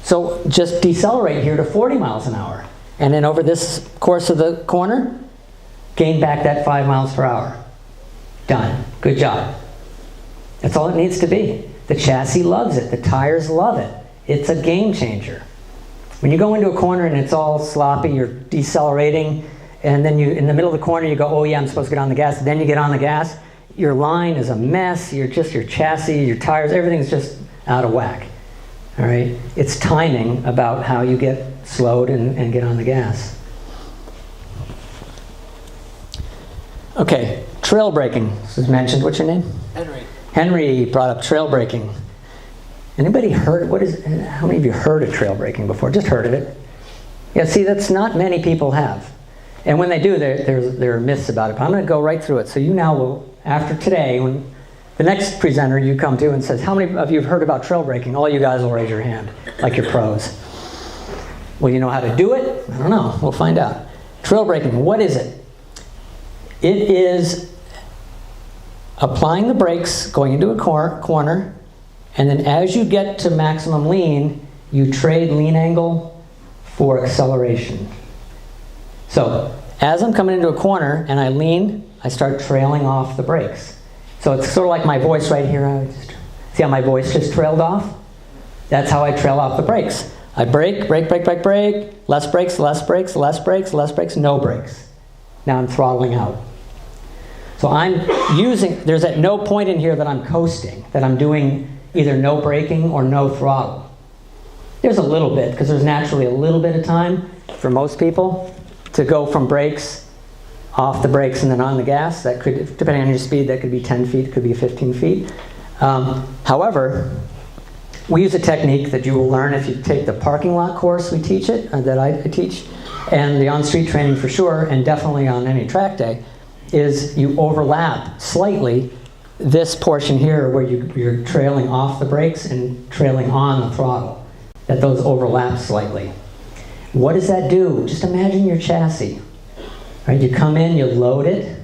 So just decelerate here to 40 miles an hour. And then over this course of the corner, gain back that 5 miles per hour. Done. Good job. That's all it needs to be. The chassis loves it. The tires love it. It's a game changer. When you go into a corner and it's all sloppy, you're decelerating, and then in the middle of the corner you go, oh yeah, I'm supposed to get on the gas. Then you get on the gas. Your line is a mess. Your chassis, your tires, everything's just out of whack. All right? It's timing about how you get slowed and get on the gas. Okay, trail braking. This was mentioned. What's your name? Henry. Henry brought up trail braking. Anybody heard? How many of you heard of trail braking before? Just heard of it. Yeah, see, that's not many people have. And when they do, there are myths about it. But I'm going to go right through it. So you now will, after today, when the next presenter you come to and says, how many of you have heard about trail braking? All you guys will raise your hand, like you're pros. Well, you know how to do it? I don't know. We'll find out. Trail braking, what is it? It is applying the brakes, going into a corner, and then as you get to maximum lean, you trade lean angle for acceleration. So as I'm coming into a corner and I lean, I start trailing off the brakes. So it's sort of like my voice right here. See how my voice just trailed off? That's how I trail off the brakes. I brake, brake, brake, brake, brake, less brakes, less brakes, less brakes, less brakes, no brakes. Now I'm throttling out. So there's at no point in here that I'm coasting, that I'm doing either no braking or no throttle. There's a little bit, because there's naturally a little bit of time for most people to go from brakes, off the brakes, and then on the gas. That could, depending on your speed, that could be 10 feet, could be 15 feet. However, we use a technique that you will learn if you take the parking lot course we teach it, that I teach, and the on-street training for sure, and definitely on any track day, is you overlap slightly this portion here where you're trailing off the brakes and trailing on the throttle. That those overlap slightly. What does that do? Just imagine your chassis. Right, you come in, you load it,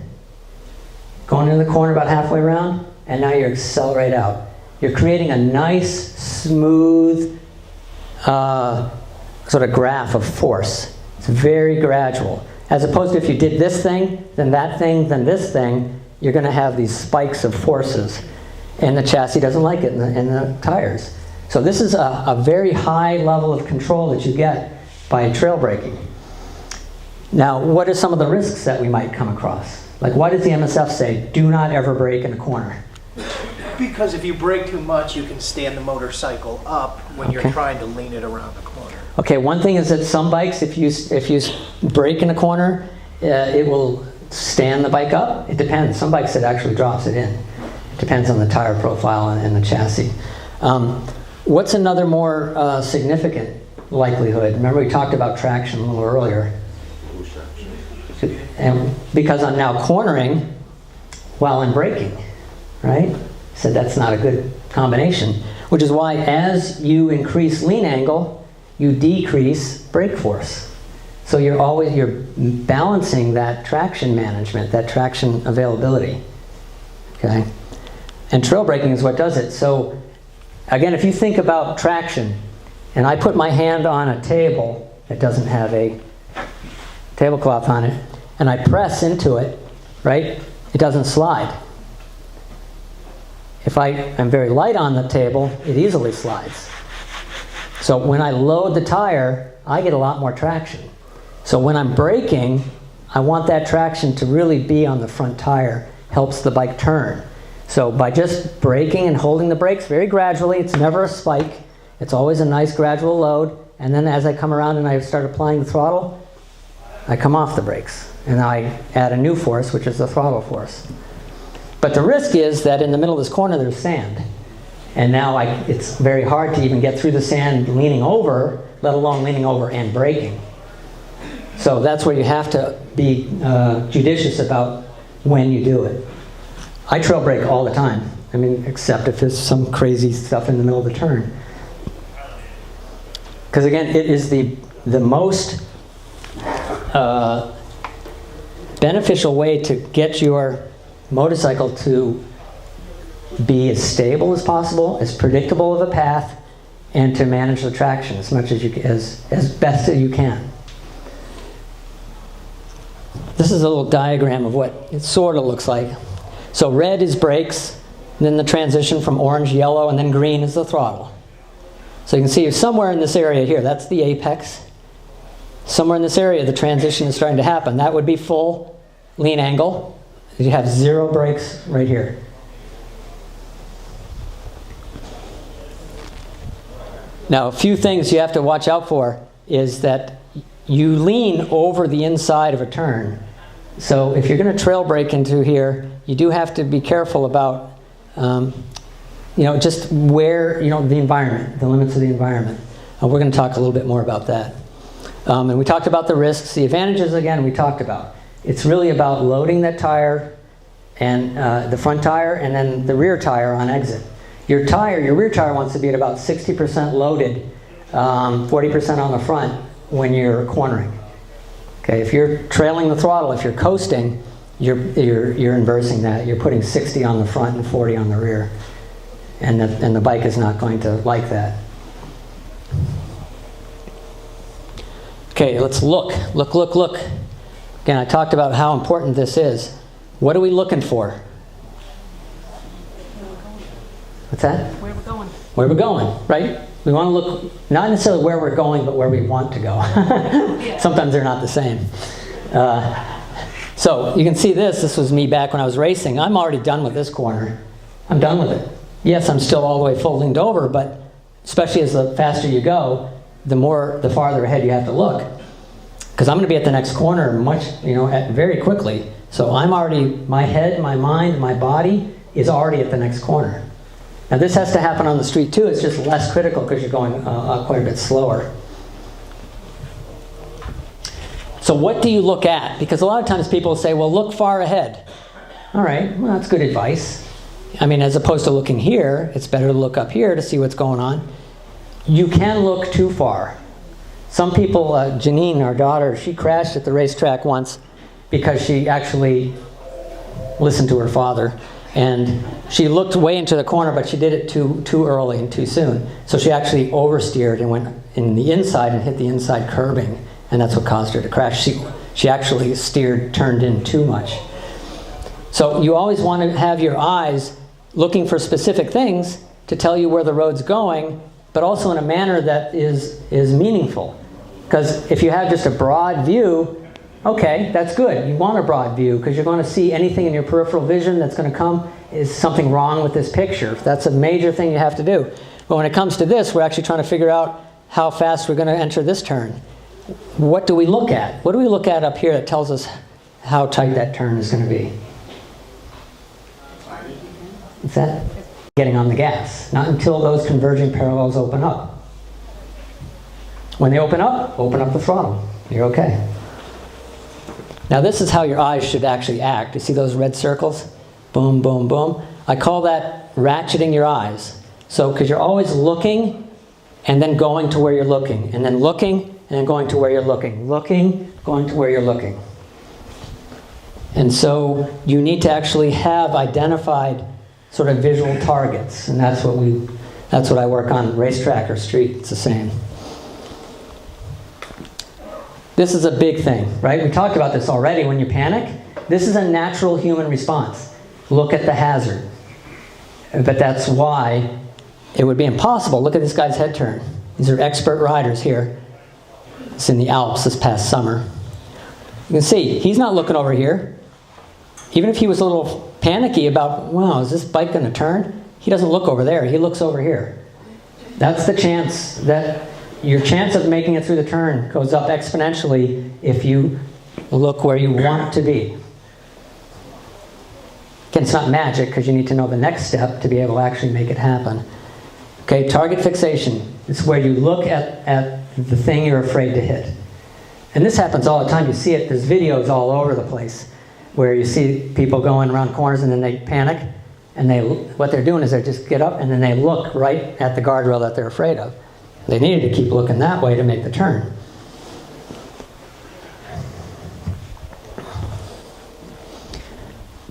going into the corner about halfway around, and now you accelerate out. You're creating a nice, smooth sort of graph of force. It's very gradual. As opposed to if you did this thing, then that thing, then this thing, you're going to have these spikes of forces. And the chassis doesn't like it in the tires. So this is a very high level of control that you get by trail braking. Now, what are some of the risks that we might come across? Like, why does the MSF say, do not ever brake in a corner? Because if you brake too much, you can stand the motorcycle up when you're Okay. trying to lean it around the corner. Okay, one thing is that some bikes, if you brake in a corner, it will stand the bike up. It depends. Some bikes, it actually drops it in. It depends on the tire profile and the chassis. What's another more significant likelihood? Remember we talked about traction a little earlier. And because I'm now cornering while I'm braking, right? So that's not a good combination, which is why as you increase lean angle, you decrease brake force. So you're balancing that traction management, that traction availability, okay? And trail braking is what does it. So again, if you think about traction, and I put my hand on a table that doesn't have a tablecloth on it, and I press into it, right? It doesn't slide. If I am very light on the table, it easily slides. So when I load the tire, I get a lot more traction. So when I'm braking, I want that traction to really be on the front tire, helps the bike turn. So by just braking and holding the brakes very gradually, it's never a spike, it's always a nice gradual load, and then as I come around and I start applying the throttle, I come off the brakes. And I add a new force, which is the throttle force. But the risk is that in the middle of this corner there's sand. And now it's very hard to even get through the sand leaning over, let alone leaning over and braking. So that's where you have to be judicious about when you do it. I trail brake all the time. I mean, except if there's some crazy stuff in the middle of the turn. Because again, it is the most beneficial way to get your motorcycle to be as stable as possible, as predictable of a path, and to manage the traction as much as as best as you can. This is a little diagram of what it sort of looks like. So red is brakes, then the transition from orange, yellow, and then green is the throttle. So you can see somewhere in this area here, that's the apex. Somewhere in this area, the transition is starting to happen. That would be full lean angle. You have zero brakes right here. Now, a few things you have to watch out for is that you lean over the inside of a turn. So if you're going to trail brake into here, you do have to be careful about, just where, the environment, the limits of the environment. We're going to talk a little bit more about that. And we talked about the risks. The advantages, again, we talked about. It's really about loading that tire and the front tire and then the rear tire on exit. Your rear tire wants to be at about 60% loaded, 40% on the front when you're cornering. Okay, if you're trailing the throttle, if you're coasting, you're inversing that. You're putting 60 on the front and 40 on the rear. And the bike is not going to like that. Okay, let's look. Look. Again, I talked about how important this is. What are we looking for? What's that? Where we're going. Where we're going, right? We want to look, not necessarily where we're going, but where we want to go. Sometimes they're not the same. So you can see this was me back when I was racing. I'm already done with this corner. I'm done with it. Yes, I'm still all the way full leaned over, but especially as the faster you go, the farther ahead you have to look. Because I'm going to be at the next corner very quickly. So I'm already, my head, my mind, my body is already at the next corner. Now this has to happen on the street too. It's just less critical because you're going quite a bit slower. So what do you look at? Because a lot of times people say, well, look far ahead. All right, well, that's good advice. I mean, as opposed to looking here, it's better to look up here to see what's going on. You can look too far. Some people, Janine, our daughter, she crashed at the racetrack once because she actually listened to her father. And she looked way into the corner, but she did it too early and too soon. So she actually oversteered and went in the inside and hit the inside curbing, and that's what caused her to crash. She actually turned in too much. So you always want to have your eyes looking for specific things to tell you where the road's going, but also in a manner that is meaningful. Because if you have just a broad view, Okay, that's good. You want a broad view because you're going to see anything in your peripheral vision that's going to come. Is something wrong with this picture? That's a major thing you have to do. But when it comes to this, we're actually trying to figure out how fast we're going to enter this turn. What do we look at? What do we look at up here that tells us how tight that turn is going to be? What's that? Getting on the gas. Not until those converging parallels open up. When they open up the throttle. You're okay. Now this is how your eyes should actually act. You see those red circles? Boom, boom, boom. I call that ratcheting your eyes. So, because you're always looking and then going to where you're looking, and then looking and then going to where you're looking, looking, going to where you're looking. And so you need to actually have identified sort of visual targets, and that's what I work on, racetrack or street. It's the same. This is a big thing, right? We talked about this already. When you panic, this is a natural human response. Look at the hazard. But that's why it would be impossible. Look at this guy's head turn. These are expert riders here. It's in the Alps this past summer. You can see, he's not looking over here. Even if he was a little panicky about, wow, is this bike going to turn? He doesn't look over there. He looks over here. That's the chance that your chance of making it through the turn goes up exponentially if you look where you want to be. Again, it's not magic because you need to know the next step to be able to actually make it happen. Okay, target fixation. It's where you look at the thing you're afraid to hit. And this happens all the time. You see it, there's videos all over the place where you see people going around corners and then they panic. And what they're doing is they just get up and then they look right at the guardrail that they're afraid of. They needed to keep looking that way to make the turn.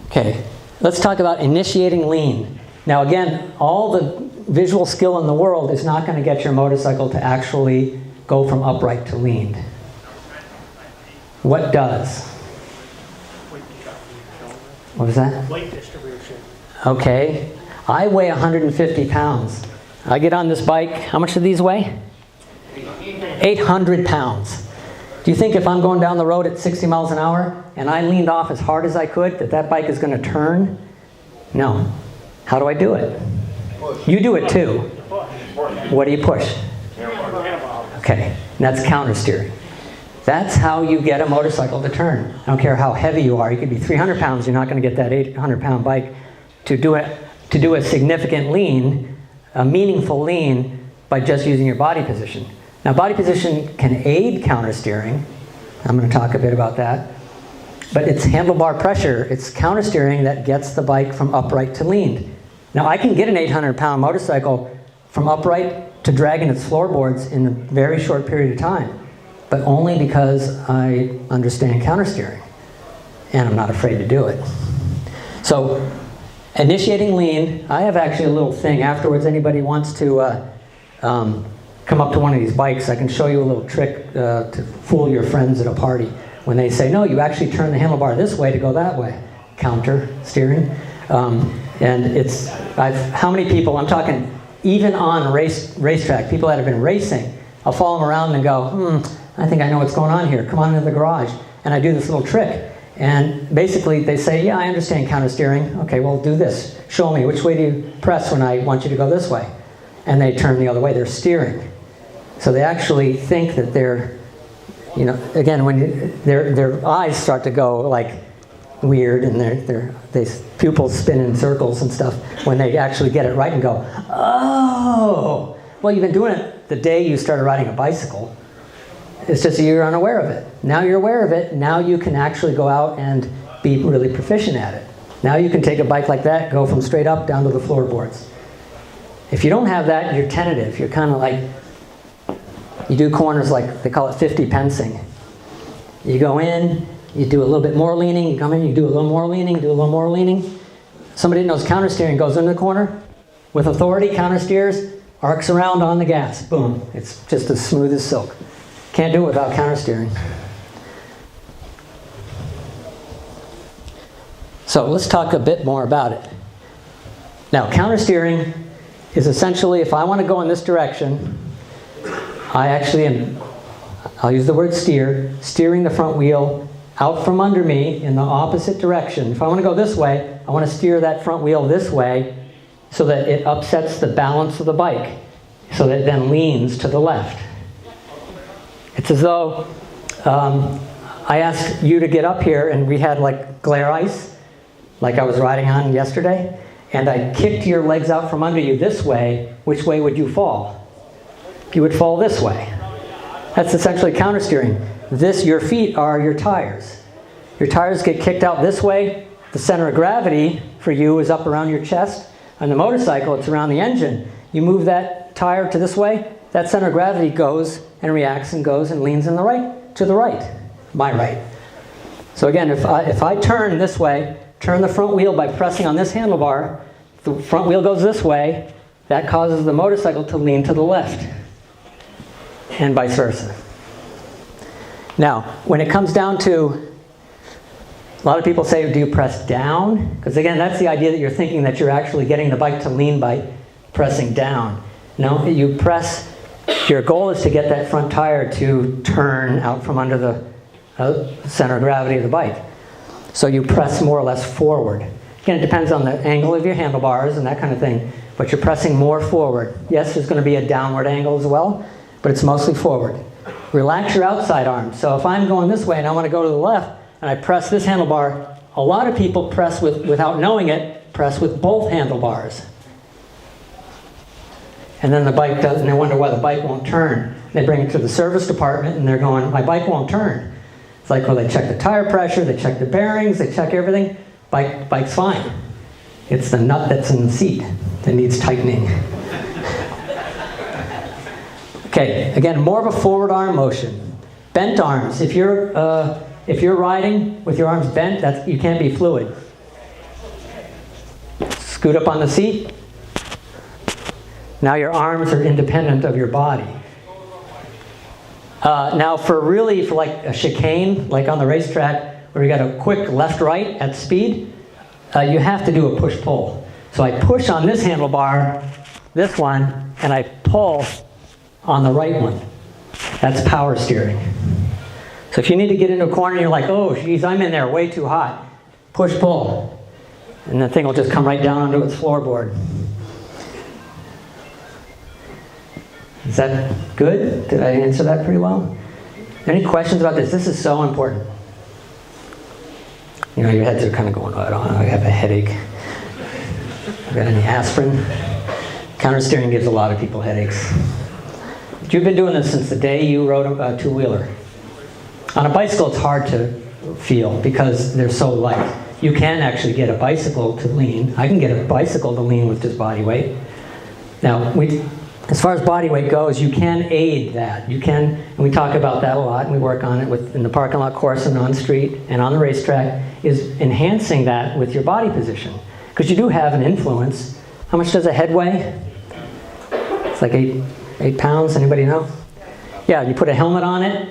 Okay, let's talk about initiating lean. Now again, all the visual skill in the world is not going to get your motorcycle to actually go from upright to leaned. What does? What was that? Weight distribution. Okay, I weigh 150 pounds. I get on this bike, how much do these weigh? 800 pounds. Do you think if I'm going down the road at 60 miles an hour and I leaned off as hard as I could that bike is going to turn? No. How do I do it? You do it too. What do you push? Okay, and that's countersteering. That's how you get a motorcycle to turn. I don't care how heavy you are. You could be 300 pounds. You're not going to get that 800-pound bike to do a significant lean, a meaningful lean, by just using your body position. Now, body position can aid countersteering. I'm going to talk a bit about that. But it's handlebar pressure. It's countersteering that gets the bike from upright to leaned. Now, I can get an 800-pound motorcycle from upright to dragging its floorboards in a very short period of time, but only because I understand countersteering, and I'm not afraid to do it. So, initiating lean, I have actually a little thing. Afterwards, anybody wants to come up to one of these bikes, I can show you a little trick to fool your friends at a party. When they say, no, you actually turn the handlebar this way to go that way. Counter steering. And it's, how many people, I'm talking even on racetrack, people that have been racing, I'll follow them around and go, I think I know what's going on here. Come on into the garage. And I do this little trick. And basically they say, yeah, I understand countersteering. Okay, well, do this. Show me, which way do you press when I want you to go this way? And they turn the other way. They're steering. So they actually think that they're, you know, again, when their eyes start to go like weird and their pupils spin in circles and stuff when they actually get it right and go, oh, well, you've been doing it the day you started riding a bicycle. It's just you're unaware of it. Now you're aware of it. Now you can actually go out and be really proficient at it. Now you can take a bike like that, go from straight up down to the floorboards. If you don't have that, you're tentative. You're kind of like, you do corners like, they call it 50 pensing. You go in, you do a little bit more leaning, you come in, you do a little more leaning, do a little more leaning. Somebody that knows countersteering goes into the corner, with authority, countersteers, arcs around on the gas, boom. It's just as smooth as silk. Can't do it without countersteering. So let's talk a bit more about it. Now, countersteering is essentially, if I want to go in this direction, I actually am, I'll use the word steer, steering the front wheel out from under me in the opposite direction. If I want to go this way, I want to steer that front wheel this way so that it upsets the balance of the bike, so that it then leans to the left. It's as though I asked you to get up here and we had like glare ice, like I was riding on yesterday, and I kicked your legs out from under you this way. Which way would you fall? You would fall this way. That's essentially countersteering. Your feet are your tires. Your tires get kicked out this way. The center of gravity for you is up around your chest. On the motorcycle, it's around the engine. You move that tire to this way, that center of gravity goes and reacts and goes and leans to the right, my right. So again, if I turn this way, turn the front wheel by pressing on this handlebar, the front wheel goes this way, that causes the motorcycle to lean to the left, and vice versa. Now, when it comes down to, a lot of people say, do you press down? Because again, that's the idea that you're thinking that you're actually getting the bike to lean by pressing down. No, you press, your goal is to get that front tire to turn out from under the center of gravity of the bike. So you press more or less forward. Again, it depends on the angle of your handlebars and that kind of thing, but you're pressing more forward. Yes, there's going to be a downward angle as well, but it's mostly forward. Relax your outside arm. So if I'm going this way and I want to go to the left and I press this handlebar, a lot of people press without knowing it, press with both handlebars. And then the bike doesn't, and they wonder why the bike won't turn. They bring it to the service department and they're going, my bike won't turn. It's like, well, they check the tire pressure, they check the bearings, they check everything. Bike's fine. It's the nut that's in the seat that needs tightening. Okay, again, more of a forward arm motion. Bent arms. If you're riding with your arms bent, you can't be fluid. Scoot up on the seat. Now your arms are independent of your body. Now for like a chicane, like on the racetrack, where you got a quick left-right at speed, you have to do a push-pull. So I push on this handlebar, this one, and I pull on the right one. That's power steering. So if you need to get into a corner and you're like, oh geez, I'm in there way too hot, push-pull. And the thing will just come right down onto its floorboard. Is that good? Did I answer that pretty well? Any questions about this? This is so important. You know, your heads are kind of going, oh, I have a headache. Got any aspirin? Countersteering gives a lot of people headaches. But you've been doing this since the day you rode a two-wheeler. On a bicycle, it's hard to feel because they're so light. You can actually get a bicycle to lean. I can get a bicycle to lean with just body weight. Now, as far as body weight goes, you can aid that. You can, and we talk about that a lot, and we work on it in the parking lot course and on street and on the racetrack, is enhancing that with your body position. Because you do have an influence. How much does a head weigh? It's like 8 pounds, anybody know? Yeah, you put a helmet on it,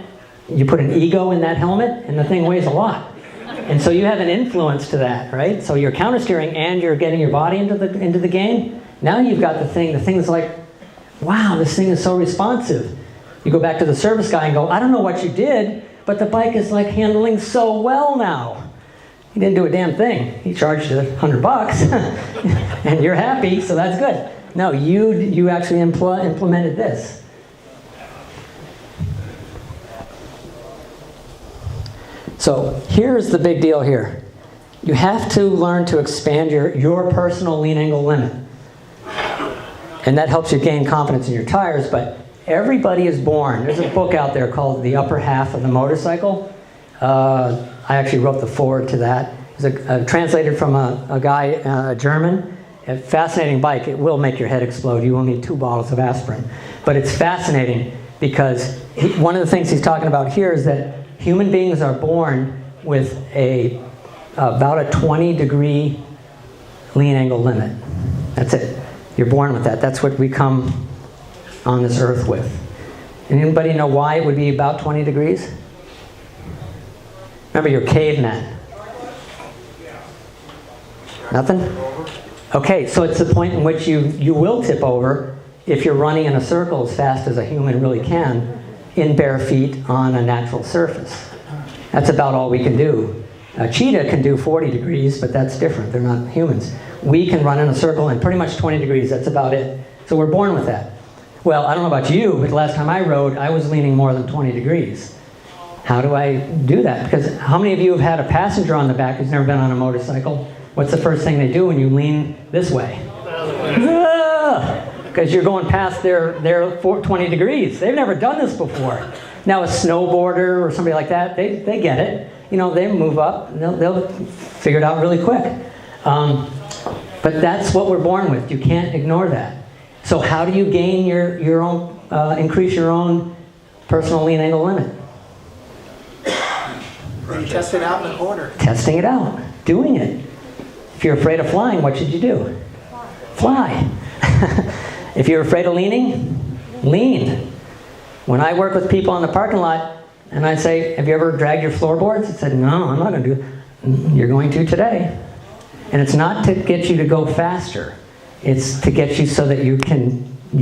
you put an ego in that helmet, and the thing weighs a lot. And so you have an influence to that, right? So you're countersteering and you're getting your body into the game. Now you've got the thing's like, wow, this thing is so responsive. You go back to the service guy and go, I don't know what you did, but the bike is like handling so well now. He didn't do a damn thing. He charged you $100 and you're happy, so that's good. No, you actually implemented this. So here's the big deal here. You have to learn to expand your personal lean angle limit. And that helps you gain confidence in your tires, but everybody is born. There's a book out there called The Upper Half of the Motorcycle. I actually wrote the foreword to that. It's translated from a guy, a German. A fascinating bike. It will make your head explode. You will need 2 bottles of aspirin. But it's fascinating because one of the things he's talking about here is that human beings are born with about a 20-degree lean angle limit. That's it. You're born with that. That's what we come on this earth with. And anybody know why it would be about 20 degrees? Remember, you're cavemen. Nothing? Okay, so it's the point in which you will tip over if you're running in a circle as fast as a human really can in bare feet on a natural surface. That's about all we can do. A cheetah can do 40 degrees, but that's different. They're not humans. We can run in a circle in pretty much 20 degrees. That's about it. So we're born with that. Well, I don't know about you, but the last time I rode, I was leaning more than 20 degrees. How do I do that? Because how many of you have had a passenger on the back who's never been on a motorcycle? What's the first thing they do when you lean this way? Because you're going past their 20 degrees. They've never done this before. Now a snowboarder or somebody like that, they get it. You know, they move up, and they'll figure it out really quick. But that's what we're born with. You can't ignore that. So how do you gain your own, increase your own personal lean angle limit? Test it out in the corner. Testing it out, doing it. If you're afraid of flying, what should you do? Fly. If you're afraid of leaning, lean. When I work with people in the parking lot, and I say, have you ever dragged your floorboards? They said, no, I'm not going to do it. You're going to today. And it's not to get you to go faster. It's to get you so that you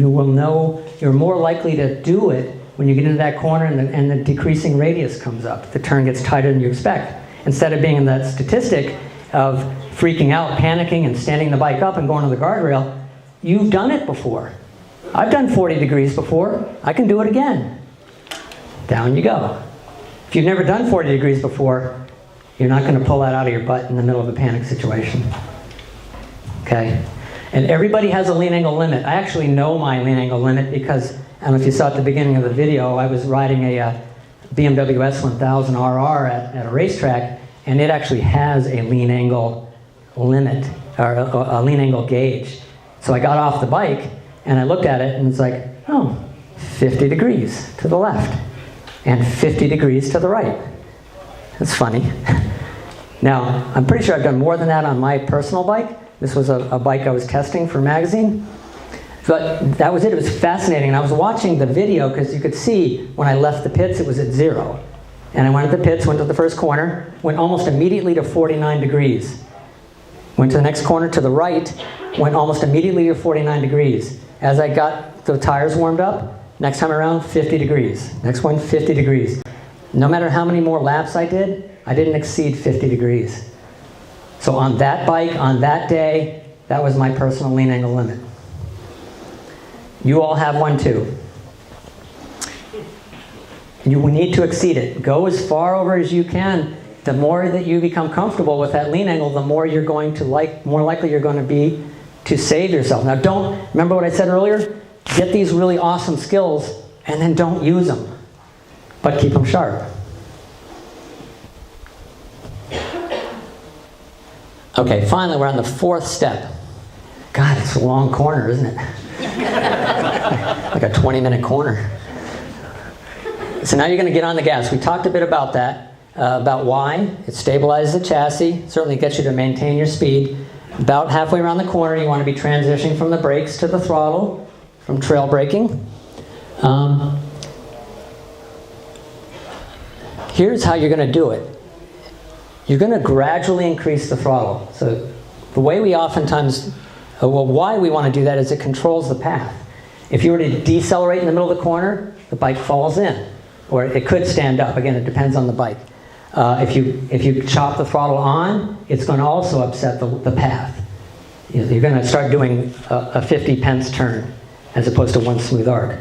will know, you're more likely to do it when you get into that corner and the decreasing radius comes up. The turn gets tighter than you expect. Instead of being in that statistic of freaking out, panicking, and standing the bike up and going to the guardrail, you've done it before. I've done 40 degrees before. I can do it again. Down you go. If you've never done 40 degrees before, you're not going to pull that out of your butt in the middle of a panic situation. Okay? And everybody has a lean angle limit. I actually know my lean angle limit because, I don't know if you saw at the beginning of the video, I was riding a BMW S1000RR at a racetrack, and it actually has a lean angle limit, or a lean angle gauge. So I got off the bike, and I looked at it, and it's like, oh, 50 degrees to the left, and 50 degrees to the right. That's funny. Now, I'm pretty sure I've done more than that on my personal bike. This was a bike I was testing for a magazine. But that was it. It was fascinating. And I was watching the video because you could see when I left the pits, it was at 0. And I went to the pits, went to the first corner, went almost immediately to 49 degrees. Went to the next corner to the right, went almost immediately to 49 degrees. As I got the tires warmed up, next time around, 50 degrees. Next one, 50 degrees. No matter how many more laps I didn't exceed 50 degrees. So on that bike, on that day, that was my personal lean angle limit. You all have one too. You need to exceed it. Go as far over as you can. The more that you become comfortable with that lean angle, the more you're going to more likely you're going to be to save yourself. Now remember what I said earlier? Get these really awesome skills and then don't use them. But keep them sharp. Okay, finally we're on the 4th step. God, it's a long corner, isn't it? Like a 20-minute corner. So now you're going to get on the gas. We talked a bit about that, about why. It stabilizes the chassis, certainly gets you to maintain your speed. About halfway around the corner, you want to be transitioning from the brakes to the throttle, from trail braking. Here's how you're going to do it. You're going to gradually increase the throttle. So the way we oftentimes, why we want to do that is it controls the path. If you were to decelerate in the middle of the corner, the bike falls in. Or it could stand up. Again, it depends on the bike. If you chop the throttle on, it's going to also upset the path. You're going to start doing a 50 pence turn as opposed to one smooth arc.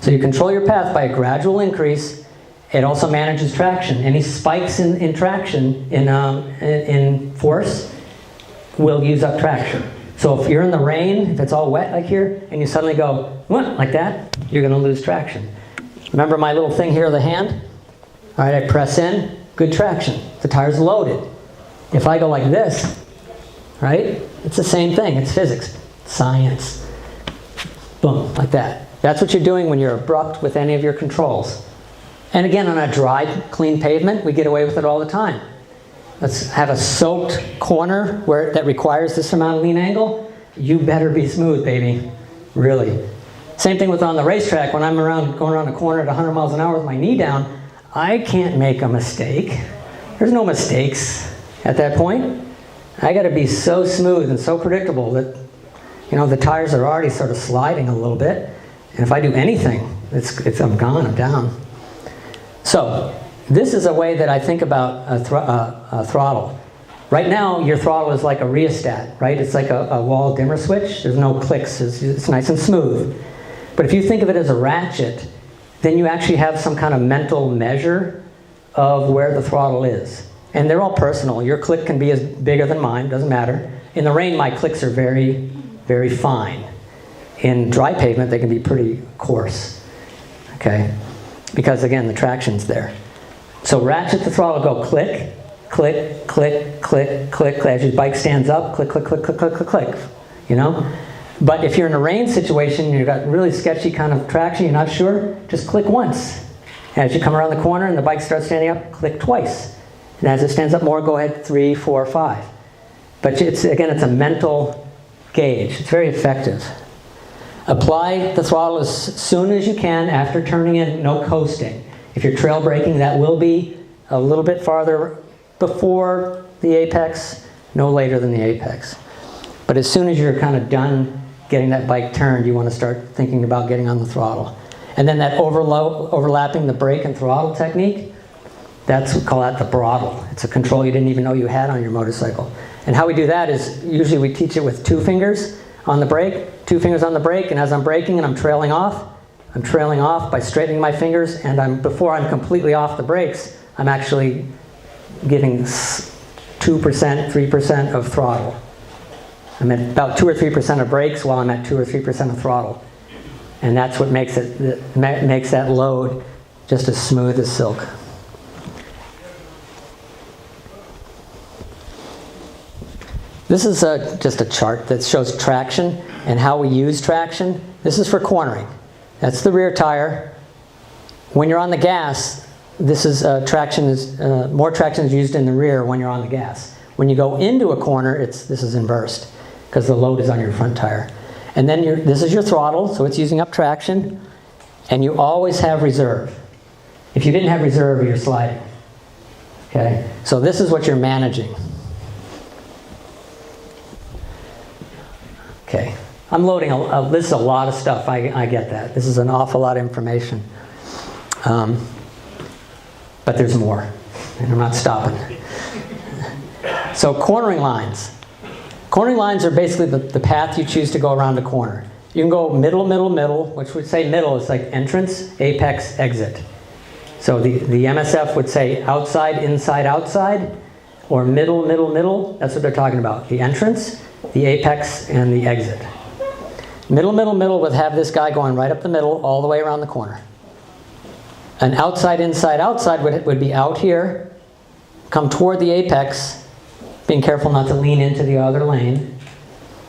So you control your path by a gradual increase. It also manages traction. Any spikes in traction, in force, will use up traction. So if you're in the rain, if it's all wet like here, and you suddenly go, what, like that, you're going to lose traction. Remember my little thing here of the hand? All right, I press in, good traction. The tire's loaded. If I go like this, right, it's the same thing. It's physics, science. Boom, like that. That's what you're doing when you're abrupt with any of your controls. And again, on a dry, clean pavement, we get away with it all the time. Let's have a soaked corner that requires this amount of lean angle. You better be smooth, baby. Really. Same thing with on the racetrack. When I'm going around a corner at 100 miles an hour with my knee down, I can't make a mistake. There's no mistakes at that point. I got to be so smooth and so predictable that, the tires are already sort of sliding a little bit. And if I do anything, I'm gone, I'm down. So, this is a way that I think about a throttle. Right now, your throttle is like a rheostat, right? It's like a wall dimmer switch. There's no clicks. It's nice and smooth. But if you think of it as a ratchet, then you actually have some kind of mental measure of where the throttle is. And they're all personal. Your click can be as bigger than mine, doesn't matter. In the rain, my clicks are very, very fine. In dry pavement, they can be pretty coarse, okay? Because again, the traction's there. So ratchet the throttle, go click, click, click, click, click, click. As your bike stands up, click, click, click, click, click, click, click, you know? But if you're in a rain situation, you've got really sketchy kind of traction, you're not sure, just click once. As you come around the corner and the bike starts standing up, click twice. And as it stands up more, go ahead 3, 4, 5. But again, it's a mental gauge. It's very effective. Apply the throttle as soon as you can after turning in, no coasting. If you're trail braking, that will be a little bit farther before the apex, no later than the apex. But as soon as you're kind of done getting that bike turned, you want to start thinking about getting on the throttle. And then that overlapping the brake and throttle technique, we call that the throttle. It's a control you didn't even know you had on your motorcycle. And how we do that is usually we teach it with 2 fingers on the brake, 2 fingers on the brake, and as I'm braking and I'm trailing off by straightening my fingers, and before I'm completely off the brakes, I'm actually giving 2%, 3% of throttle. I'm at about 2 or 3% of brakes while I'm at 2 or 3% of throttle. And that's what makes that load just as smooth as silk. This is just a chart that shows traction and how we use traction. This is for cornering. That's the rear tire. When you're on the gas, more traction is used in the rear when you're on the gas. When you go into a corner, this is inversed because the load is on your front tire. And then this is your throttle, so it's using up traction, and you always have reserve. If you didn't have reserve, you're sliding. Okay? So this is what you're managing. Okay, I'm loading, this is a lot of stuff, I get that. This is an awful lot of information. But there's more, and I'm not stopping. So cornering lines. Cornering lines are basically the path you choose to go around a corner. You can go middle, middle, middle, which would say middle is like entrance, apex, exit. So the MSF would say outside, inside, outside, or middle, middle, middle. That's what they're talking about. The entrance, the apex, and the exit. Middle, middle, middle would have this guy going right up the middle all the way around the corner. And outside, inside, outside would be out here, come toward the apex, being careful not to lean into the other lane,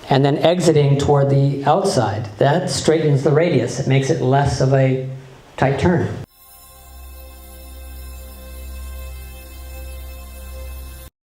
and then exiting toward the outside. That straightens the radius. It makes it less of a tight turn.